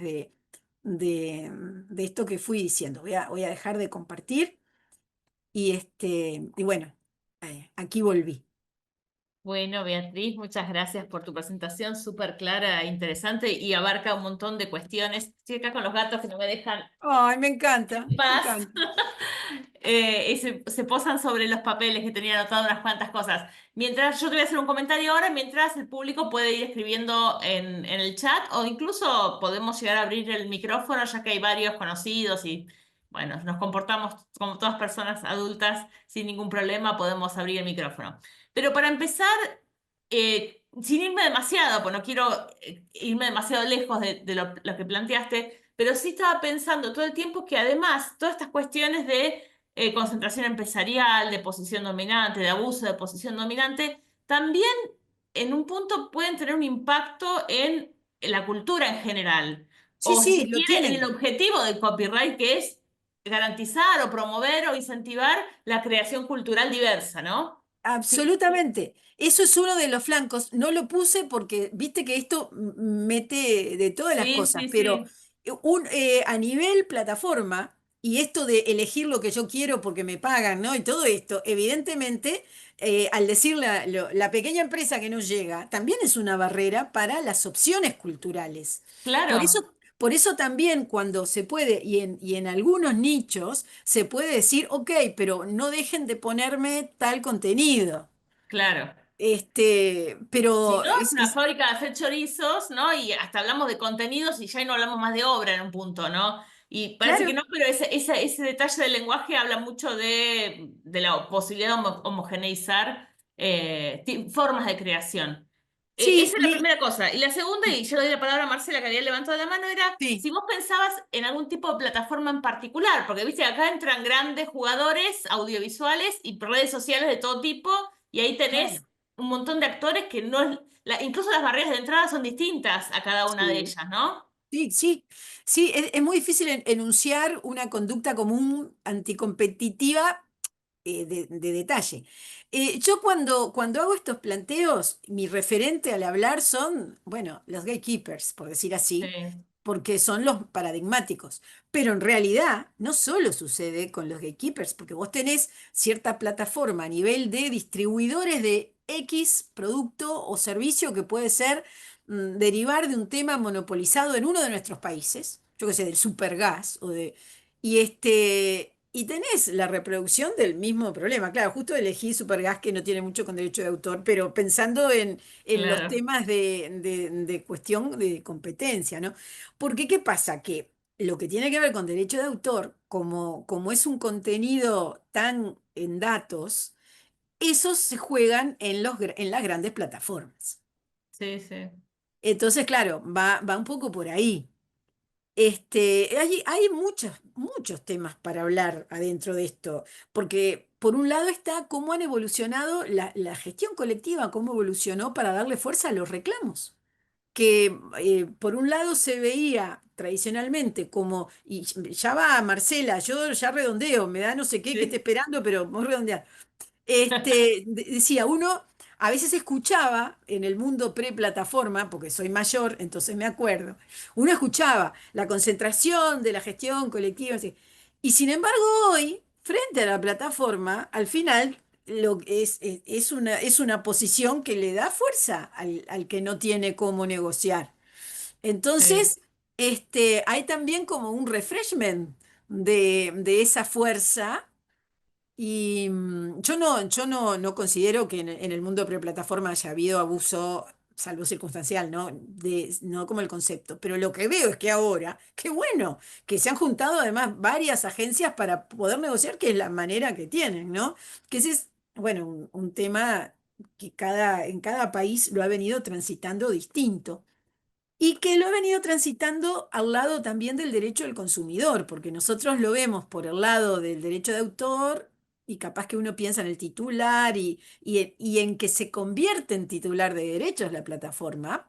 de esto que fui diciendo. Voy a dejar de compartir y bueno, aquí volví. Bueno, Beatriz, muchas gracias por tu presentación, súper clara e interesante y abarca un montón de cuestiones. Estoy acá con los gatos que no me dejan Ay, me encanta, en me paz. encanta. Y se posan sobre los papeles que tenía anotado unas cuantas cosas. Mientras yo te voy a hacer un comentario ahora, mientras el público puede ir escribiendo en el chat o incluso podemos llegar a abrir el micrófono ya que hay varios conocidos y bueno, nos comportamos como todas personas adultas sin ningún problema, podemos abrir el micrófono. Pero para empezar, sin irme demasiado, pues no quiero irme demasiado lejos de lo que planteaste, pero sí estaba pensando todo el tiempo que además todas estas cuestiones de concentración empresarial, de posición dominante, de abuso de posición dominante, también en un punto pueden tener un impacto en la cultura en general, Sí, o si sí, se lo quiere, en el tienen. objetivo del copyright, que es garantizar o promover o incentivar la creación cultural diversa, ¿no? Sí, Absolutamente. Eso es uno de los flancos. No lo puse porque viste que esto mete de todas las sí, cosas, sí, pero sí, a nivel plataforma y esto de elegir lo que yo quiero porque me pagan, ¿no? Y todo esto, evidentemente, al decir la pequeña empresa que no llega, también es una barrera para las opciones culturales. Por claro, eso, por eso también cuando se puede, y en algunos nichos, se puede decir, ok, pero no dejen de ponerme tal contenido. claro. Si Pero no, es una fábrica de hacer chorizos, ¿no? Y hasta hablamos de contenidos y ya no hablamos más de obra en un punto, ¿no? Y parece que claro, no, pero ese detalle del lenguaje habla mucho de la posibilidad de homogeneizar formas de creación. sí, Esa es la primera cosa. Y la segunda, y yo le doy la palabra a Marcela que había levantado la mano, era sí, si vos pensabas en algún tipo de plataforma en particular, porque viste, acá entran grandes jugadores audiovisuales y redes sociales de todo tipo, y ahí tenés claro, un montón de actores que no es, incluso las barreras de entrada son distintas a cada una de sí. ellas, ¿no? Sí, sí, sí, es muy difícil enunciar una conducta común anticompetitiva de detalle. Yo cuando hago estos planteos, mi referente al hablar son, bueno, los gatekeepers, por decir así, Sí, porque son los paradigmáticos. Pero en realidad no solo sucede con los gatekeepers, porque vos tenés cierta plataforma a nivel de distribuidores de X producto o servicio que puede ser derivar de un tema monopolizado en uno de nuestros países, yo qué sé, del supergas y tenés la reproducción del mismo problema. Claro, justo elegí Supergas que no tiene mucho con derecho de autor, pero pensando en los claro, temas de cuestión de competencia, ¿no? Porque ¿qué pasa? Que lo que tiene que ver con derecho de autor, como es un contenido tan en datos, esos se juegan en las grandes plataformas. sí, sí, Entonces, claro, va un poco por ahí. Hay muchos temas para hablar adentro de esto, porque por un lado está cómo han evolucionado la gestión colectiva, cómo evolucionó para darle fuerza a los reclamos, que por un lado se veía tradicionalmente como, y ya va Marcela, yo ya redondeo, me da no sé qué que esté sí. esperando, pero vos redondear. Decía uno, a veces escuchaba en el mundo pre-plataforma, porque soy mayor, entonces me acuerdo, uno escuchaba la concentración de la gestión colectiva, así. Y sin embargo hoy, frente a la plataforma, al final es una posición que le da fuerza al que no tiene cómo negociar. Sí. Entonces, hay también como un refreshment de esa fuerza y yo no considero que en el mundo preplataforma haya habido abuso, salvo circunstancial, ¿no? No como el concepto. Pero lo que veo es que ahora, qué bueno, que se han juntado además varias agencias para poder negociar, que es la manera que tienen, ¿no? Que ese es, bueno, un tema que en cada país lo ha venido transitando distinto. Y que lo ha venido transitando al lado también del derecho del consumidor, porque nosotros lo vemos por el lado del derecho de autor y capaz que uno piensa en el titular y en que se convierte en titular de derechos la plataforma,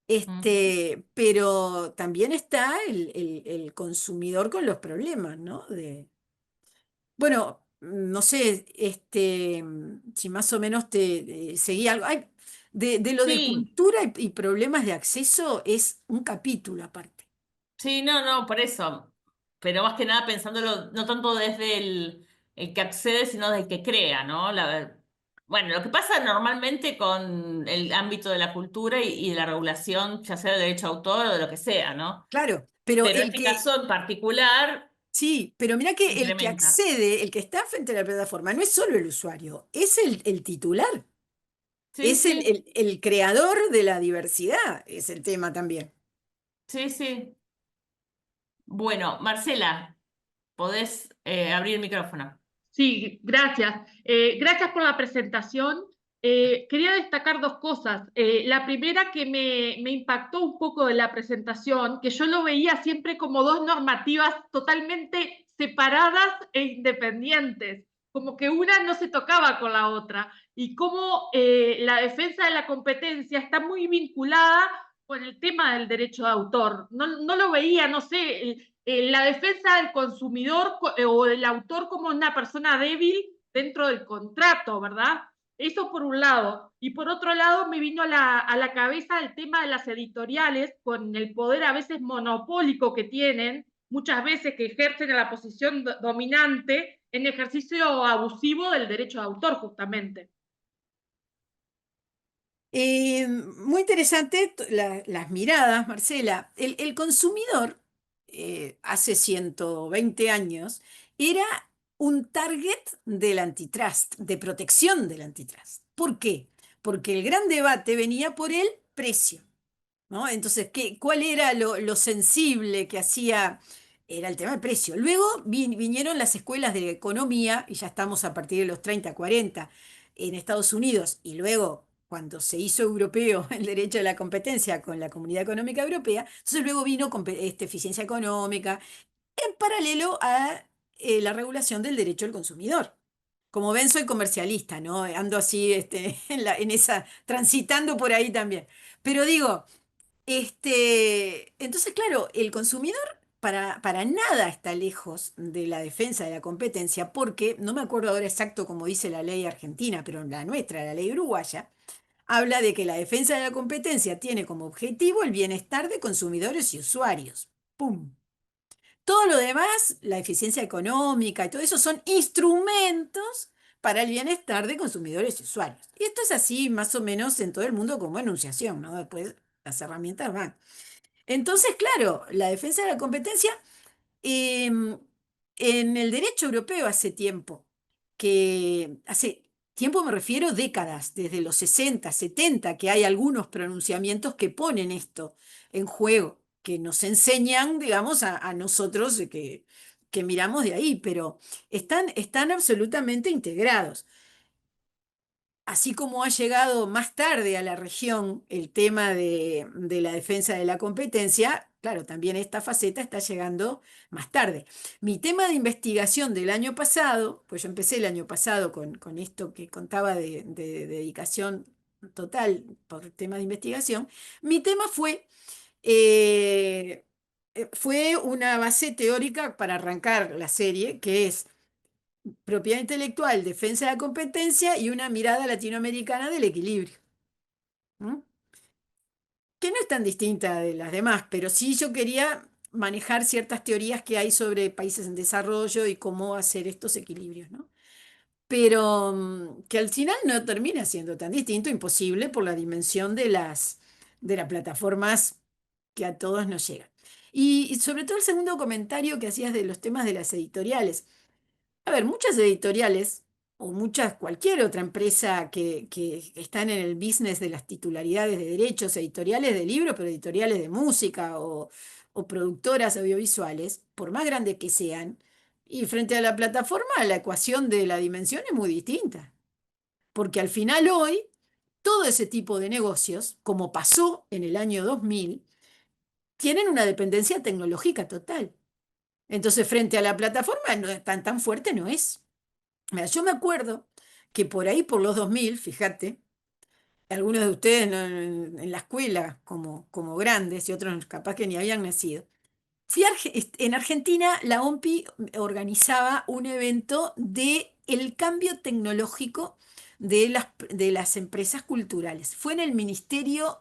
Ujú. pero también está el consumidor con los problemas, ¿no? Bueno, no sé, si más o menos te seguí algo. Ay, de lo de Sí, cultura y problemas de acceso es un capítulo aparte. sí, no, no, por eso. Pero más que nada pensándolo, no tanto desde el que accede, sino desde el que crea, ¿no? Bueno, lo que pasa normalmente con el ámbito de la cultura y de la regulación, ya sea de derecho de autor o de lo que sea, ¿no? Claro, pero Pero este caso en particular sí, pero mira que el que incrementa. accede, el que está frente a la plataforma, no es solo el usuario, es el titular, Sí, es el, sí, el, el creador de la diversidad, es el tema también. sí, sí. Bueno, Marcela, podés abrir el micrófono. Sí, gracias. Gracias por la presentación. Quería destacar dos cosas. La primera que me impactó un poco de la presentación, que yo lo veía siempre como dos normativas totalmente separadas e independientes, como que una no se tocaba con la otra, y cómo la defensa de la competencia está muy vinculada con el tema del derecho de autor. No, no lo veía, no sé, la defensa del consumidor o del autor como una persona débil dentro del contrato, ¿verdad? Eso por un lado. Y por otro lado me vino a la cabeza el tema de las editoriales, con el poder a veces monopólico que tienen, muchas veces que ejercen la posición dominante en ejercicio abusivo del derecho de autor, justamente. Muy interesante las miradas, Marcela. El consumidor, hace 120 años, era un target del antitrust, de protección del antitrust. ¿Por qué? Porque el gran debate venía por el precio. ¿No? Entonces, ¿cuál era lo sensible que hacía? Era el tema del precio. Luego vinieron las escuelas de economía, y ya estamos a partir de los 30 40 en Estados Unidos, y luego, cuando se hizo europeo el derecho de la competencia con la Comunidad Económica Europea, entonces luego vino eficiencia económica, en paralelo a la regulación del derecho del consumidor. Como ven, soy comercialista, ¿no? Ando así en esa, transitando por ahí también. Pero digo, entonces, claro, el consumidor para nada está lejos de la defensa de la competencia, porque no me acuerdo ahora exacto cómo dice la ley argentina, pero la nuestra, la ley uruguaya, habla de que la defensa de la competencia tiene como objetivo el bienestar de consumidores y usuarios. ¡Pum! Todo lo demás, la eficiencia económica y todo eso son instrumentos para el bienestar de consumidores y usuarios. Y esto es así más o menos en todo el mundo como enunciación, ¿no? Después las herramientas van. Entonces, claro, la defensa de la competencia em, en el derecho europeo hace tiempo me refiero décadas, desde los 60 70 que hay algunos pronunciamientos que ponen esto en juego, que nos enseñan, digamos, a nosotros que miramos de ahí, pero están absolutamente integrados. Así como ha llegado más tarde a la región el tema de la defensa de la competencia, claro, también esta faceta está llegando más tarde. Mi tema de investigación del año pasado, pues yo empecé el año pasado con esto que contaba de dedicación total por tema de investigación, mi tema fue una base teórica para arrancar la serie, que es propiedad intelectual, defensa de la competencia y una mirada latinoamericana del equilibrio. ¿Mm? Que no es tan distinta de las demás, pero sí yo quería manejar ciertas teorías que hay sobre países en desarrollo y cómo hacer estos equilibrios, ¿no? Pero que al final no termina siendo tan distinto, imposible por la dimensión de las plataformas que a todos nos llegan. Y sobre todo el segundo comentario que hacías de los temas de las editoriales. A ver, muchas editoriales o cualquier otra empresa que están en el business de las titularidades de derechos editoriales de libros, pero editoriales de música o productoras audiovisuales, por más grandes que sean, y frente a la plataforma, la ecuación de la dimensión es muy distinta. Porque al final hoy, todo ese tipo de negocios, como pasó en el año 2000, tienen una dependencia tecnológica total. Entonces, frente a la plataforma, no es tan fuerte no es. Mira, yo me acuerdo que por ahí, por los 2000, fíjate, algunos de ustedes en la escuela como grandes y otros capaz que ni habían nacido, en Argentina la OMPI organizaba un evento de el cambio tecnológico de las empresas culturales. Fue en el Ministerio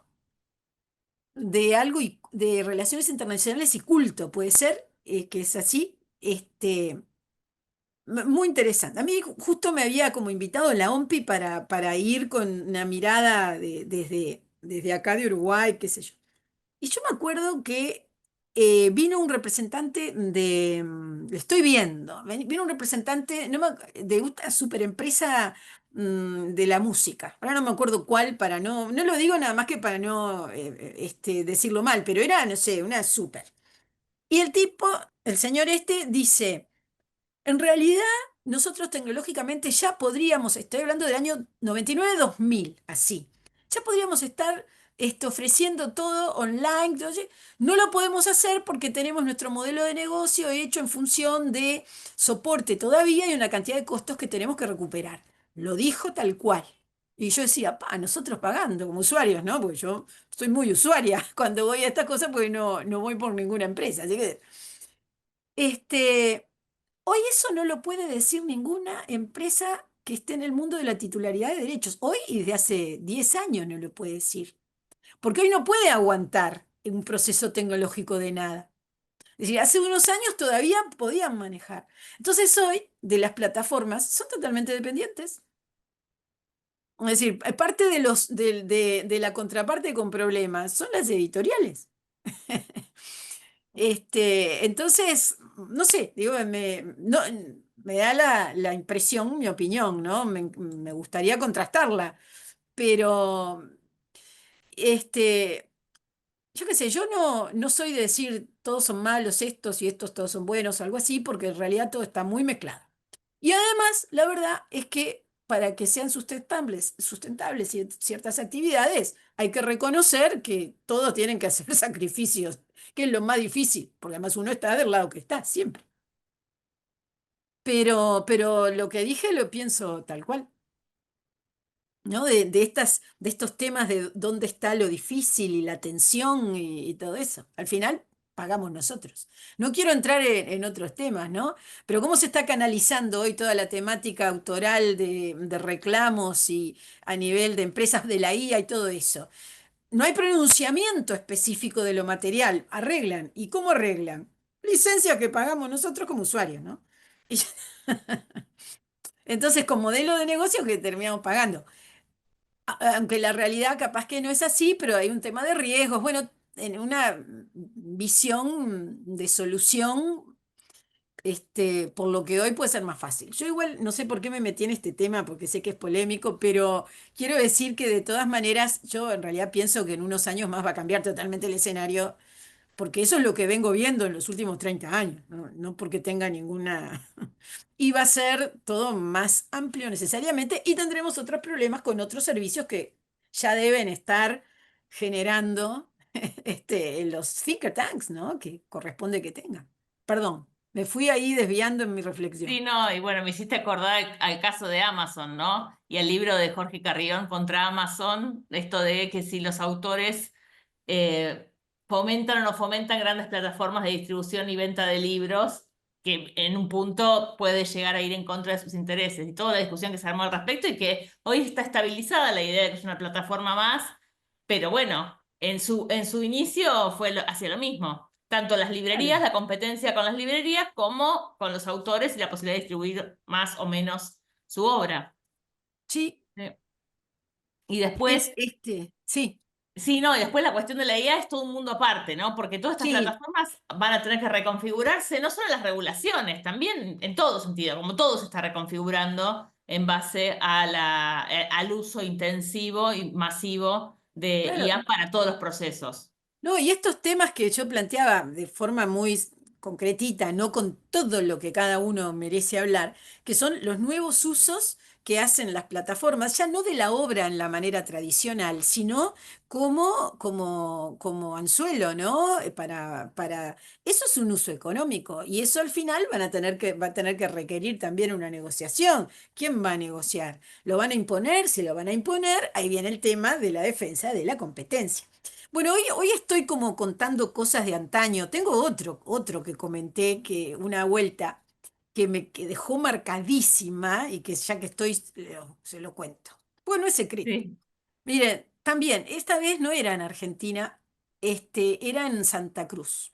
de algo de Relaciones Internacionales y Culto, puede ser, que es así, muy interesante. A mí justo me había como invitado la OMPI para ir con una mirada desde acá de Uruguay, qué sé yo. Y yo me acuerdo que vino un representante lo estoy viendo, vino un representante de una superempresa de la música. Ahora no me acuerdo cuál, no lo digo nada más que para no decirlo mal, pero era, no sé, una super. Y el tipo, el señor dice... En realidad, nosotros tecnológicamente ya podríamos, estoy hablando del año 99-2000, así, ya podríamos estar ofreciendo todo online. Entonces, no lo podemos hacer porque tenemos nuestro modelo de negocio hecho en función de soporte todavía y una cantidad de costos que tenemos que recuperar. Lo dijo tal cual. Y yo decía, nosotros pagando como usuarios, ¿no? Porque yo soy muy usuaria cuando voy a estas cosas porque no voy por ninguna empresa. Así que, este, hoy eso no lo puede decir ninguna empresa que esté en el mundo de la titularidad de derechos. Hoy y desde hace 10 años no lo puede decir. Porque hoy no puede aguantar un proceso tecnológico de nada. Es decir, hace unos años todavía podían manejar. Entonces hoy de las plataformas son totalmente dependientes. Es decir, parte de la contraparte con problemas son las editoriales. Entonces, no sé, digo, me da la impresión, mi opinión, ¿no? Me gustaría contrastarla, pero, yo qué sé, yo no soy de decir todos son malos estos y estos todos son buenos, algo así, porque en realidad todo está muy mezclado. Y además, la verdad es que para que sean sustentables ciertas actividades, hay que reconocer que todos tienen que hacer sacrificios, que es lo más difícil, porque además uno está del lado que está, siempre. Pero lo que dije lo pienso tal cual, ¿no? De estos temas de dónde está lo difícil y la tensión y todo eso. Al final pagamos nosotros. No quiero entrar en otros temas, ¿no? Pero cómo se está canalizando hoy toda la temática autoral de reclamos y a nivel de empresas de la IA y todo eso. No hay pronunciamiento específico de lo material. Arreglan. ¿Y cómo arreglan? Licencias que pagamos nosotros como usuarios, ¿no? Y entonces, con modelo de negocio que terminamos pagando. Aunque la realidad capaz que no es así, pero hay un tema de riesgos. Bueno, en una visión de solución, por lo que hoy puede ser más fácil. Yo igual no sé por qué me metí en este tema, porque sé que es polémico, pero quiero decir que de todas maneras, yo en realidad pienso que en unos años más va a cambiar totalmente el escenario, porque eso es lo que vengo viendo en los últimos 30 años, no porque tenga ninguna... Y va a ser todo más amplio necesariamente y tendremos otros problemas con otros servicios que ya deben estar generando los think tanks, ¿no? Que corresponde que tengan. Perdón, me fui ahí desviando en mi Sí, reflexión. no, y bueno, me hiciste acordar al caso de Amazon, ¿no? Y el libro de Jorge Carrión contra Amazon, esto de que si los autores fomentan o no fomentan grandes plataformas de distribución y venta de libros, que en un punto puede llegar a ir en contra de sus intereses y toda la discusión que se armó al respecto y que hoy está estabilizada la idea de que es una plataforma más, pero bueno, en su inicio hacía lo mismo. Tanto las librerías, Claro. la competencia con las librerías, como con los autores y la posibilidad de distribuir más o menos su obra. Sí, Sí. Y después, sí, sí, no, y después la cuestión de la IA es todo un mundo aparte, ¿no? Porque todas estas sí. plataformas van a tener que reconfigurarse, no solo en las regulaciones, también en todo sentido, como todo se está reconfigurando en base a al uso intensivo y masivo de Claro, IA para todos los procesos. no, y estos temas que yo planteaba de forma muy concretita, no con todo lo que cada uno merece hablar, que son los nuevos usos que hacen las plataformas, ya no de la obra en la manera tradicional, sino como anzuelo, ¿no? Eso es un uso económico y eso al final va a tener que requerir también una negociación. ¿Quién va a negociar? ¿Lo van a imponer? Si lo van a imponer, ahí viene el tema de la defensa de la competencia. Bueno, hoy estoy como contando cosas de antaño. Tengo otro que comenté, que una vuelta que dejó marcadísima y que ya que estoy, se lo cuento. Bueno, es secreto. Sí. Miren, también, esta vez no era en Argentina, era en Santa Cruz.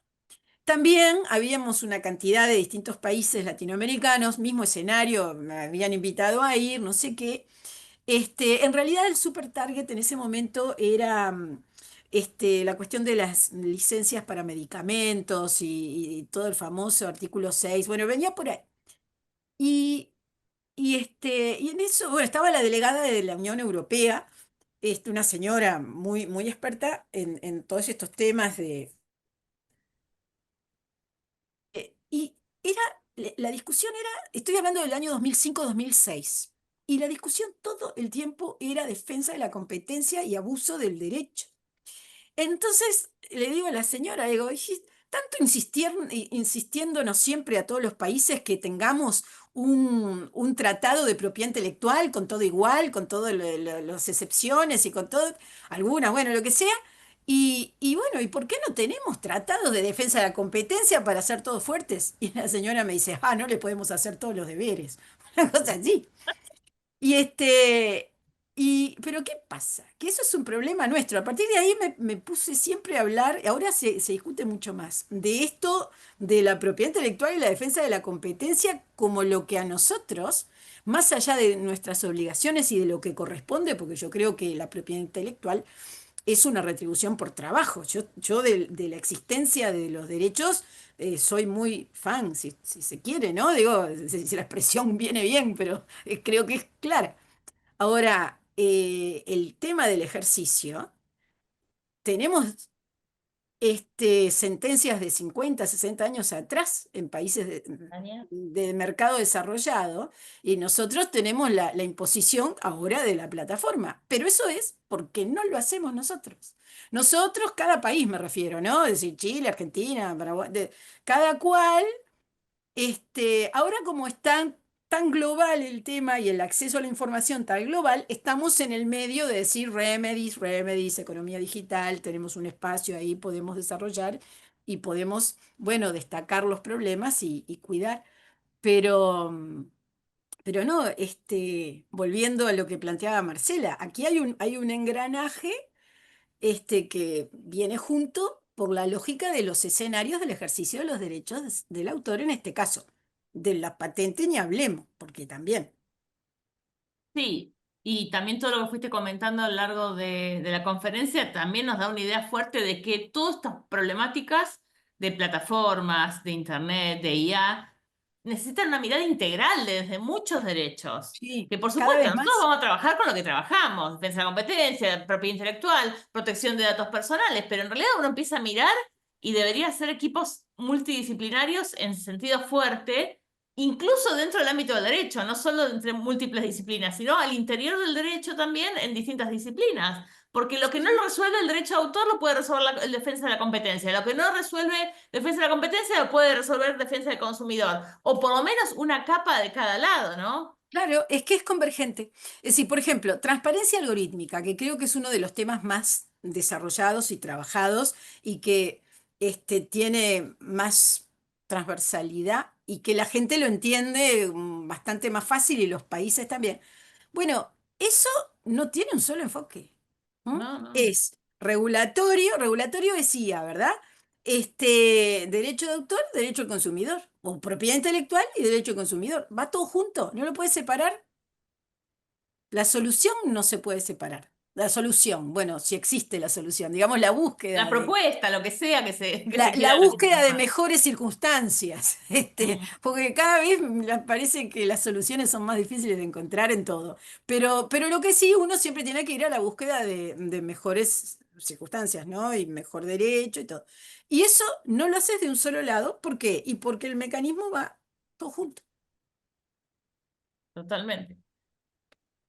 También habíamos una cantidad de distintos países latinoamericanos, mismo escenario, me habían invitado a ir, no sé qué. En realidad el super target en ese momento era la cuestión de las licencias para medicamentos y todo el famoso artículo 6. Bueno, venía por ahí. Y, y en eso, bueno, estaba la delegada de la Unión Europea, una señora muy experta en todos estos temas y la discusión era, estoy hablando del año 2005-2006, y la discusión todo el tiempo era defensa de la competencia y abuso del derecho. Entonces le digo a la señora, digo, "Y tanto insistiéndonos siempre a todos los países que tengamos un tratado de propiedad intelectual con todo igual, con todas las excepciones y con todo, algunas, bueno, lo que sea. Y bueno, ¿y por qué no tenemos tratados de defensa de la competencia para ser todos fuertes?" Y la señora me dice, no le podemos hacer todos los deberes. Una cosa así. Y pero ¿qué pasa? Que eso es un problema nuestro. A partir de ahí me puse siempre a hablar, y ahora se discute mucho más, de esto de la propiedad intelectual y la defensa de la competencia como lo que a nosotros, más allá de nuestras obligaciones y de lo que corresponde, porque yo creo que la propiedad intelectual es una retribución por trabajo. Yo de la existencia de los derechos soy muy fan, si se quiere, ¿no? Digo, si la expresión viene bien, pero creo que es clara. Ahora, el tema del ejercicio, tenemos sentencias de 50, 60 años atrás en países Tania. de mercado desarrollado y nosotros tenemos la imposición ahora de la plataforma, pero eso es porque no lo hacemos nosotros. Nosotros, cada país me refiero, ¿no? Es decir, Chile, Argentina, Paraguay, cada cual ahora como está tan global el tema y el acceso a la información tan global, estamos en el medio de decir remedies, economía digital, tenemos un espacio ahí, podemos desarrollar y podemos, bueno, destacar los problemas y cuidar. Pero, pero no, volviendo a lo que planteaba Marcela, aquí hay un engranaje que viene junto por la lógica de los escenarios del ejercicio de los derechos del autor en este caso. De la patente ni hablemos, porque también. Sí, y también todo lo que fuiste comentando a lo largo de la conferencia también nos da una idea fuerte de que todas estas problemáticas de plataformas, de internet, de IA, necesitan una mirada integral desde muchos derechos. Sí, Que por cada supuesto vez nosotros más. vamos a trabajar con lo que trabajamos, defensa de la competencia, propiedad intelectual, protección de datos personales, pero en realidad uno empieza a mirar y debería ser equipos multidisciplinarios en sentido fuerte incluso dentro del ámbito del derecho, no solo entre múltiples disciplinas, sino al interior del derecho también en distintas disciplinas. Porque lo que no lo resuelve el derecho de autor lo puede resolver el defensa de la competencia. Lo que no resuelve defensa de la competencia lo puede resolver defensa del consumidor. O por lo menos una capa de cada lado, ¿no? Claro, es que es convergente. Es decir, por ejemplo, transparencia algorítmica, que creo que es uno de los temas más desarrollados y trabajados y que tiene más transversalidad y que la gente lo entiende bastante más fácil y los países también. Bueno, eso no tiene un solo enfoque. ¿M? No, no. Es regulatorio es IA, ¿verdad? Derecho de autor, derecho al consumidor, o propiedad intelectual y derecho al consumidor. Va todo junto, no lo puedes separar. La solución no se puede separar. La solución, bueno, si existe la solución, digamos la La búsqueda de, propuesta, lo que sea que la, se la quiera lo que búsqueda de transformar. mejores circunstancias, Mm, porque cada vez me parece que las soluciones son más difíciles de encontrar en todo. Pero lo que sí, uno siempre tiene que ir a la búsqueda de mejores circunstancias, ¿no? Y mejor derecho y todo. Y eso no lo haces de un solo lado, ¿por qué? Y porque el mecanismo va todo junto. totalmente.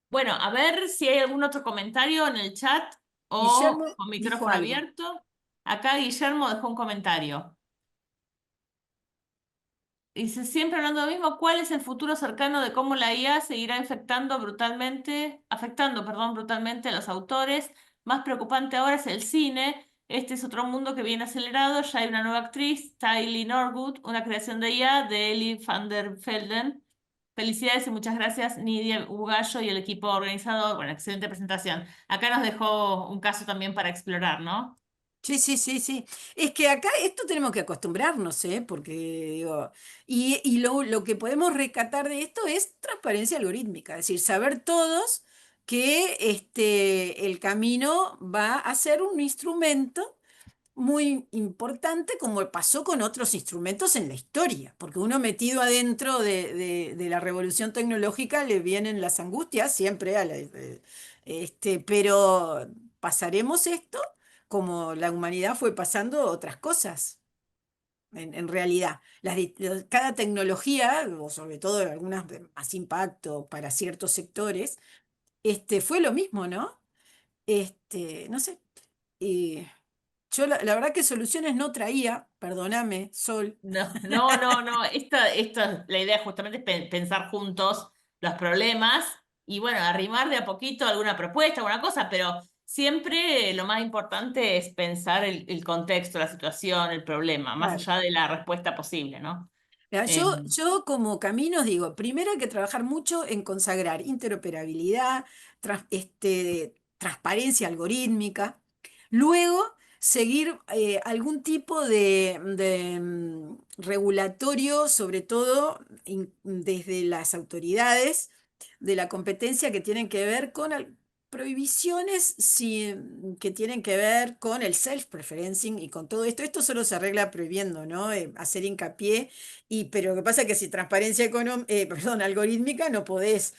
Bueno, a ver si hay algún otro comentario en el chat o Guillermo con dijo micrófono algo. abierto. Acá Guillermo dejó un comentario. Dice, siempre hablando de lo mismo, ¿cuál es el futuro cercano de cómo la IA seguirá afectando, perdón, brutalmente a los autores? Más preocupante ahora es el cine. Este es otro mundo que viene acelerado. Ya hay una nueva actriz, Tylee Norwood, una creación de IA de Ellie van der Velden. Felicidades y muchas gracias, Nidia Ugallo y el equipo organizador. Bueno, excelente presentación. Acá nos dejó un caso también para explorar, ¿no? Sí, sí, sí, sí. Es que acá esto tenemos que acostumbrarnos, ¿eh? Porque digo, y lo que podemos rescatar de esto es transparencia algorítmica, es decir, saber todos que el camino va a ser un instrumento muy importante como pasó con otros instrumentos en la historia, porque uno metido adentro de la revolución tecnológica le vienen las angustias siempre pero pasaremos esto como la humanidad fue pasando otras cosas. En realidad, cada tecnología, o sobre todo algunas de más impacto para ciertos sectores, fue lo mismo, ¿no? No sé. Yo la verdad que soluciones no traía, perdóname, Sol. No, no, no, no. La idea justamente es pensar juntos los problemas y bueno, arrimar de a poquito alguna propuesta, alguna cosa, pero siempre lo más importante es pensar el contexto, la situación, el problema, más Claro. allá de la respuesta posible, ¿no? Mira, Eh, yo como caminos digo, primero hay que trabajar mucho en consagrar interoperabilidad, transparencia algorítmica, luego seguir algún tipo de regulatorio, sobre todo desde las autoridades de la competencia que tienen que ver con prohibiciones que tienen que ver con el self-preferencing y con todo esto. Esto solo se arregla prohibiendo, ¿no? Hacer hincapié pero lo que pasa es que si transparencia perdón, algorítmica no podés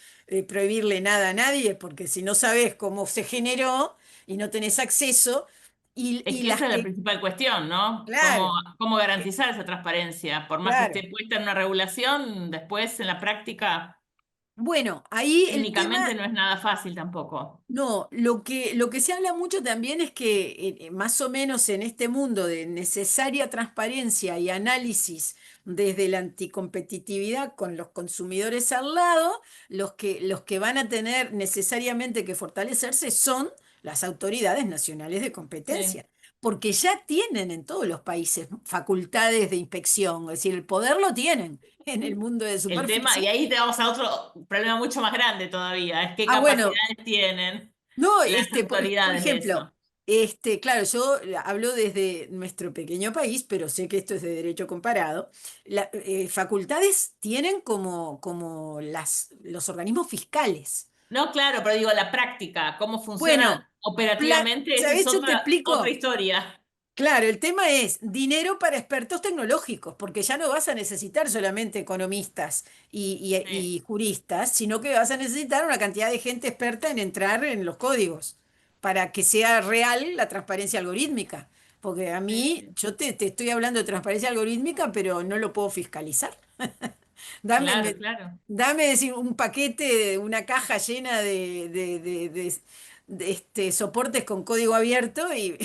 prohibirle nada a nadie, porque si no sabes cómo se generó y no tenés acceso, es y que las esa es la que, principal cuestión, ¿no? claro, Cómo garantizar esa transparencia? Por más que claro. esté puesta en una regulación, después en la práctica Bueno, ahí el tema. técnicamente no es nada fácil tampoco. No, lo que se habla mucho también es que más o menos en este mundo de necesaria transparencia y análisis desde la anticompetitividad con los consumidores al lado, los que van a tener necesariamente que fortalecerse son las autoridades nacionales de Sí. competencia, porque ya tienen en todos los países facultades de inspección, es decir, el poder lo tienen en el mundo de El tema, y superficie. ahí te vamos a otro problema mucho más grande todavía, es qué Ah, bueno. capacidades tienen No, las por autoridades de ejemplo, eso. claro, yo hablo desde nuestro pequeño país, pero sé que esto es de derecho comparado. Facultades tienen como los organismos fiscales. No, claro, pero digo, la práctica, cómo Bueno, funciona operativamente, esa es ¿sabés? Yo te otra explico. historia. Claro, el tema es dinero para expertos tecnológicos, porque ya no vas a necesitar solamente economistas Sí, y juristas, sino que vas a necesitar una cantidad de gente experta en entrar en los códigos para que sea real la transparencia algorítmica. Porque a sí, mí, sí. yo te estoy hablando de transparencia algorítmica, pero no lo puedo fiscalizar. Dame, Claro, claro, dame decir, un paquete, una caja llena de soportes con código abierto y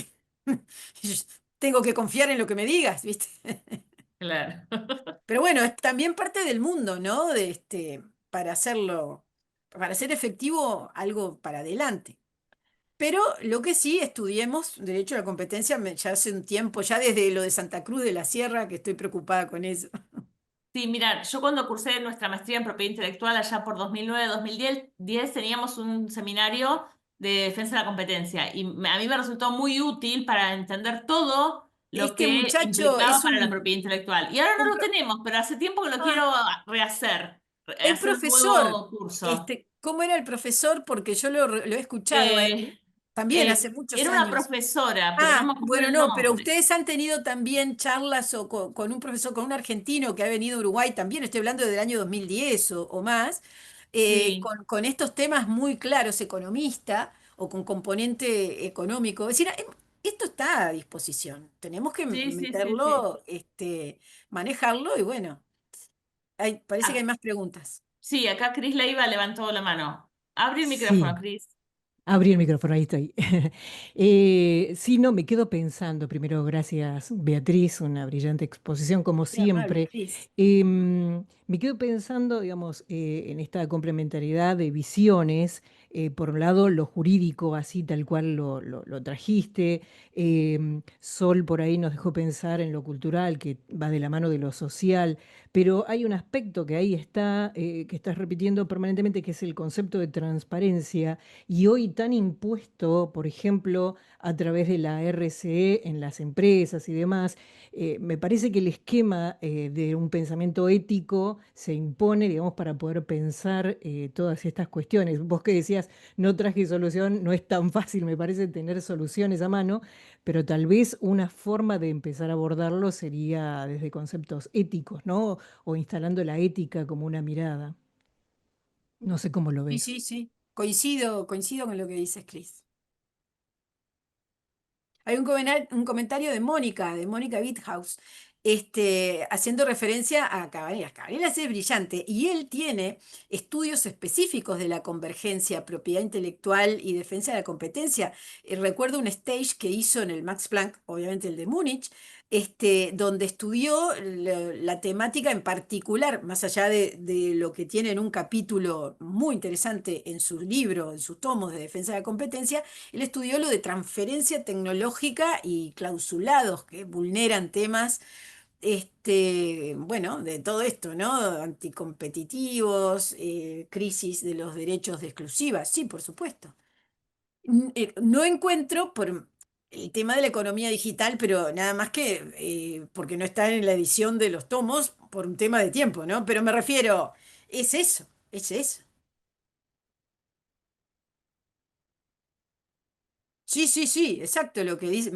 tengo que confiar en lo que me digas, ¿viste? claro. Pero bueno, es también parte del mundo, ¿no? Para hacerlo, para hacer efectivo algo para adelante. pero lo que sí, estudiemos derecho a la competencia ya hace un tiempo, ya desde lo de Santa Cruz de la Sierra, que estoy preocupada con eso. Sí, mira, yo cuando cursé nuestra maestría en propiedad intelectual allá por 2009-2010 teníamos un seminario de defensa de la competencia y a mí me resultó muy útil para entender todo lo Este que muchacho implicaba es para la propiedad intelectual. Y ahora no un lo tenemos, pero hace tiempo que lo ah, quiero rehacer, el hacer un profesor, nuevo curso. ¿cómo era el profesor? Porque yo lo he escuchado a él Eh, también hace muchos Era una años. profesora, pero no me Ah, acuerdo bueno, el no, pero nombre. ustedes han tenido también charlas o con un profesor, con un argentino que ha venido a Uruguay también, estoy hablando del año 2010 o más, Sí, con estos temas muy claros, economista o con componente económico. Es decir, esto está a disposición, tenemos que sí, sí, sí, sí. meterlo, manejarlo y bueno, parece que hay Ah, más preguntas. sí, acá Cris Leiva levantó la mano. Abre el micrófono, Sí, Cris. abrí el micrófono, ahí estoy. Sí, no, me quedo pensando, primero, gracias Beatriz, una brillante exposición como Qué amable, siempre. Cris. Me quedo pensando, digamos, en esta complementariedad de visiones, por un lado lo jurídico, así tal cual lo trajiste, Sol por ahí nos dejó pensar en lo cultural, que va de la mano de lo social, pero hay un aspecto que ahí está, que estás repitiendo permanentemente, que es el concepto de transparencia y hoy tan impuesto, por ejemplo, a través de la RCE en las empresas y demás. Me parece que el esquema de un pensamiento ético se impone, digamos, para poder pensar todas estas cuestiones. Vos que decías, no traje solución, no es tan fácil, me parece, tener soluciones a mano, pero tal vez una forma de empezar a abordarlo sería desde conceptos éticos, ¿no? O instalando la ética como una mirada. No sé cómo lo Sí, ves. sí, sí. Coincido con lo que dices, Cris. Hay un comentario de Mónica Witthaus, haciendo referencia a Cabanillas. Cabanillas es brillante y él tiene estudios específicos de la convergencia, propiedad intelectual y defensa de la competencia. Recuerdo un stage que hizo en el Max Planck, obviamente el de Múnich, donde estudió la temática en particular, más allá de lo que tiene en un capítulo muy interesante en su libro, en sus tomos de defensa de la competencia. Él estudió lo de transferencia tecnológica y clausulados que vulneran temas, bueno, de todo esto, ¿no? Anticompetitivos, crisis de los derechos de exclusiva, sí, por supuesto. No encuentro por el tema de la economía digital, pero nada más que porque no está en la edición de los tomos por un tema de tiempo, ¿no? Pero me refiero, es eso, es eso. Sí, sí, sí, exacto lo que dice.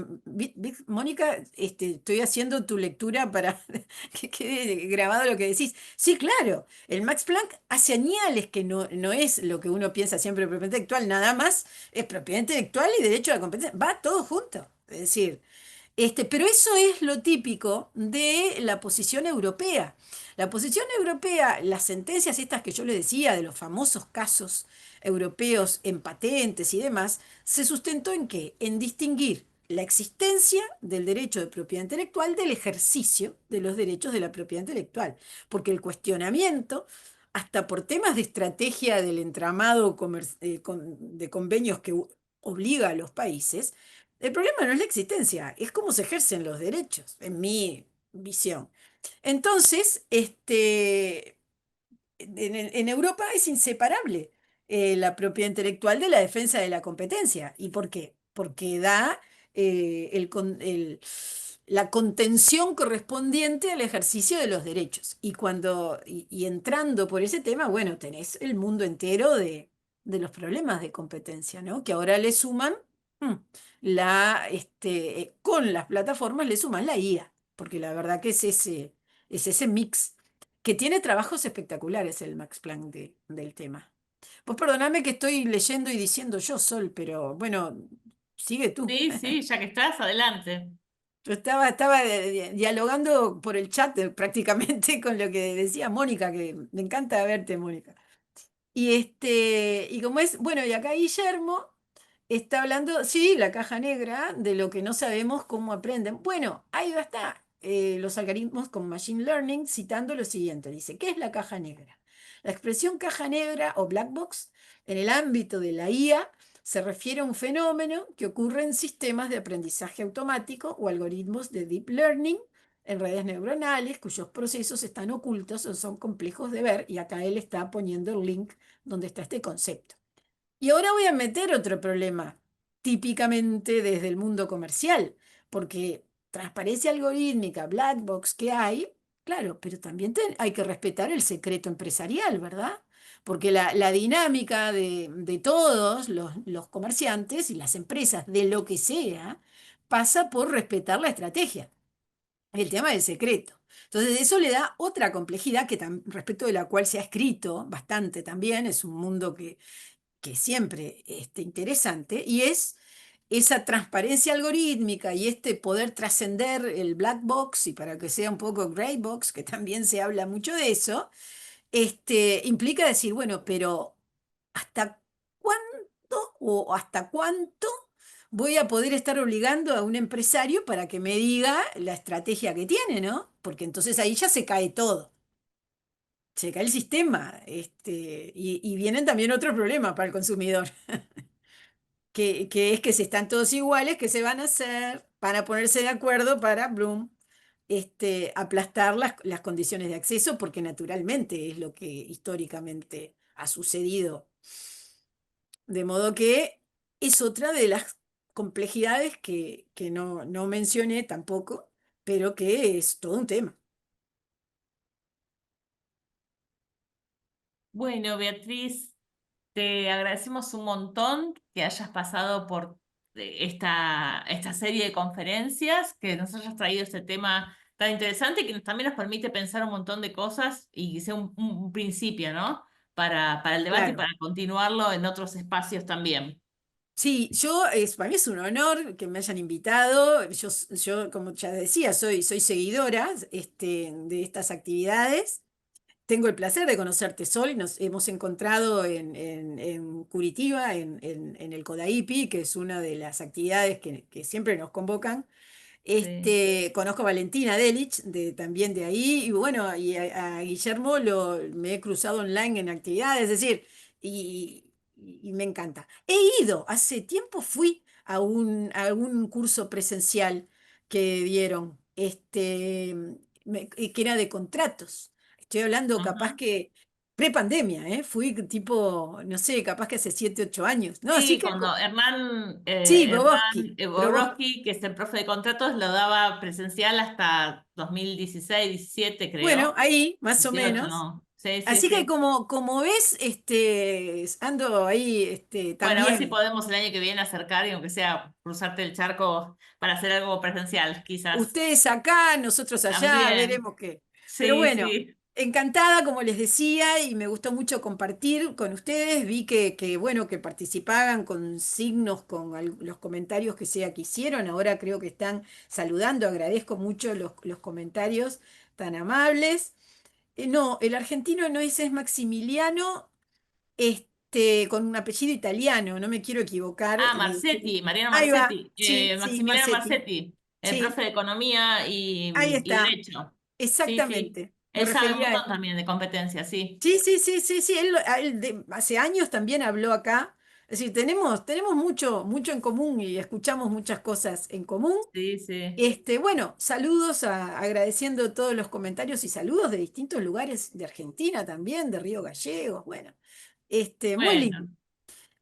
Mónica, estoy haciendo tu lectura para que quede grabado lo que decís. Sí, claro, el Max Planck hace señales que no es lo que uno piensa siempre de propiedad intelectual, nada más es propiedad intelectual y derecho a la competencia, va todo junto. Es decir, pero eso es lo típico de la posición europea. La posición europea, las sentencias estas que yo le decía de los famosos casos europeos en patentes y demás, se sustentó en qué? En distinguir la existencia del derecho de propiedad intelectual del ejercicio de los derechos de la propiedad intelectual. Porque el cuestionamiento, hasta por temas de estrategia del entramado de convenios que obliga a los países, el problema no es la existencia, es cómo se ejercen los derechos, en mi visión. Entonces, en Europa es inseparable la propiedad intelectual de la defensa de la competencia. ¿Y por qué? Porque da la contención correspondiente al ejercicio de los derechos. Y entrando por ese tema, bueno, tenés el mundo entero de los problemas de competencia, ¿no? Que ahora le suman, mm, con las plataformas le suman la IA, porque la verdad que es ese mix que tiene trabajos espectaculares el Max Planck del tema. Pues perdóname que estoy leyendo y diciendo yo, Sol, pero bueno, sigue tú. Sí, sí, ya que estás, adelante. Yo estaba dialogando por el chat prácticamente con lo que decía Mónica, que me encanta verte, Mónica. Y como es, bueno, y acá Guillermo está hablando, sí, la caja negra, de lo que no sabemos cómo aprenden. Bueno, ahí va está, los algoritmos con Machine Learning, citando lo siguiente, dice, ¿qué es la caja negra? La expresión caja negra o black box en el ámbito de la IA se refiere a un fenómeno que ocurre en sistemas de aprendizaje automático o algoritmos de deep learning en redes neuronales cuyos procesos están ocultos o son complejos de ver, y acá él está poniendo el link donde está este concepto. Y ahora voy a meter otro problema, típicamente desde el mundo comercial, porque transparencia algorítmica, black box que hay, claro, pero también hay que respetar el secreto empresarial, ¿verdad? Porque la dinámica de todos los comerciantes y las empresas, de lo que sea, pasa por respetar la estrategia, el tema del secreto. Entonces, eso le da otra complejidad que respecto de la cual se ha escrito bastante también, es un mundo que siempre interesante, y es esa transparencia algorítmica y este poder trascender el black box, y para que sea un poco gray box, que también se habla mucho de eso, implica decir, bueno, pero ¿hasta cuándo o hasta cuánto voy a poder estar obligando a un empresario para que me diga la estrategia que tiene, ¿no? Porque entonces ahí ya se cae todo. Se cae el sistema, y vienen también otros problemas para el consumidor, que es que si están todos iguales, ¿qué se van a hacer? Van a ponerse de acuerdo para, Bloom, aplastar las condiciones de acceso, porque naturalmente es lo que históricamente ha sucedido. De modo que es otra de las complejidades que no mencioné tampoco, pero que es todo un tema. Bueno, Beatriz, te agradecemos un montón que hayas pasado por esta serie de conferencias, que nos hayas traído este tema tan interesante y que también nos permite pensar un montón de cosas y que sea un principio, ¿no? Para el debate y Claro. para continuarlo en otros espacios también. Sí, para mí es un honor que me hayan invitado. Yo, como ya decía, soy seguidora de estas actividades. Tengo el placer de conocerte, Sol, y nos hemos encontrado en Curitiba, en el CODAIPI, que es una de las actividades que siempre nos convocan. Sí. Conozco a Valentina Delich, también de ahí, y bueno, y a Guillermo me he cruzado online en actividades, es decir, y me encanta. He ido, hace tiempo fui a un curso presencial que dieron, que era de contratos. Estoy hablando capaz Ajá. que pre-pandemia, ¿eh? Fui tipo, no sé, capaz que hace 7, 8 años. No, así Sí, que, cuando Hernán, sí, Boboski, Borowski, que es el profe de contratos, lo daba presencial hasta 2016, 17, bueno, creo. ahí, más o 18, menos. no. Sí, sí, Así que sí. como ves, ando ahí, Bueno, a ver si también. podemos el año que viene acercar y aunque sea cruzarte el charco para hacer algo presencial, quizás. Ustedes acá, nosotros allá, También. veremos qué. Pero Sí, bueno, sí. encantada, como les decía, y me gustó mucho compartir con ustedes. Vi bueno, que participaban con signos, con los comentarios que hicieron. Ahora creo que están saludando. Agradezco mucho los comentarios tan amables. No, el argentino no es Maximiliano, con un apellido italiano, no me quiero equivocar. Ah, Marcetti, Mariano Ahí va, Marcetti, sí, sí, Maximiliano Marcetti. Marcetti, el Sí, profe de Economía ahí y está, Derecho. Sí, sí. exactamente. Me Él sabe un refería a montón él. también de competencias, sí. Sí, sí, sí, sí, sí. Él hace años también habló acá. Es decir, tenemos mucho en común y escuchamos muchas cosas en común. Sí, sí. Bueno, saludos, agradeciendo todos los comentarios y saludos de distintos lugares de Argentina también, de Río Gallegos. Bueno, muy lindo. Bueno.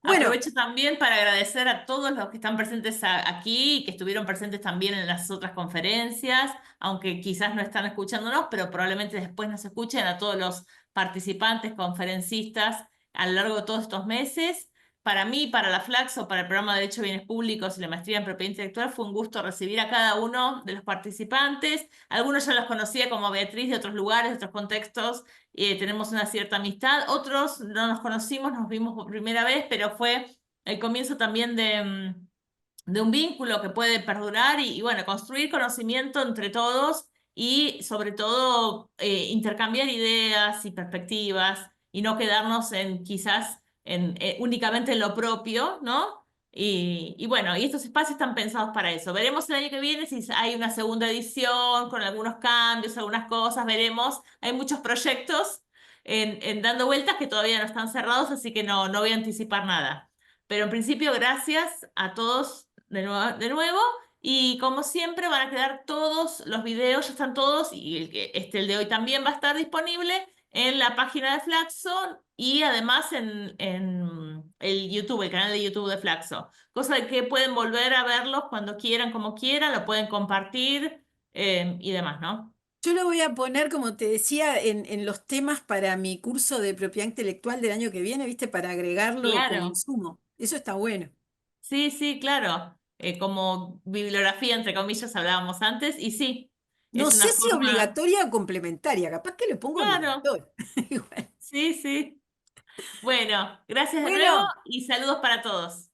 Bueno, Aprovecho también para agradecer a todos los que están presentes aquí y que estuvieron presentes también en las otras conferencias, aunque quizás no están escuchándonos, pero probablemente después nos escuchen, a todos los participantes, conferencistas a lo largo de todos estos meses. Para mí, para la Flaxo, para el programa de Derecho de Bienes Públicos y la Maestría en Propiedad Intelectual, fue un gusto recibir a cada uno de los participantes. Algunos ya los conocía como Beatriz de otros lugares, de otros contextos, tenemos una cierta amistad. Otros no nos conocimos, nos vimos por primera vez, pero fue el comienzo también de un vínculo que puede perdurar y, bueno, construir conocimiento entre todos y sobre todo intercambiar ideas y perspectivas y no quedarnos en quizás únicamente en lo propio, ¿no? Y bueno, y estos espacios están pensados para eso. Veremos el año que viene si hay una segunda edición con algunos cambios, algunas cosas, veremos. Hay muchos proyectos en dando vueltas que todavía no están cerrados, así que no voy a anticipar nada. Pero en principio, gracias a todos de nuevo. Y como siempre, van a quedar todos los videos, ya están todos, y el de hoy también va a estar disponible en la página de Flaxo y además en el YouTube, el canal de YouTube de Flaxo. Cosa de que pueden volver a verlos cuando quieran, como quieran, lo pueden compartir y demás, ¿no? Yo lo voy a poner, como te decía, en los temas para mi curso de propiedad intelectual del año que viene, ¿viste? Para agregarlo como Claro. insumo. Eso está bueno. Sí, sí, claro. Como bibliografía, entre comillas, hablábamos antes, y sí, No es sé una si forma. obligatoria o complementaria, capaz que le pongo Claro, obligatoria. Igual. sí, sí. Bueno, gracias de nuevo Bueno, y saludos para todos.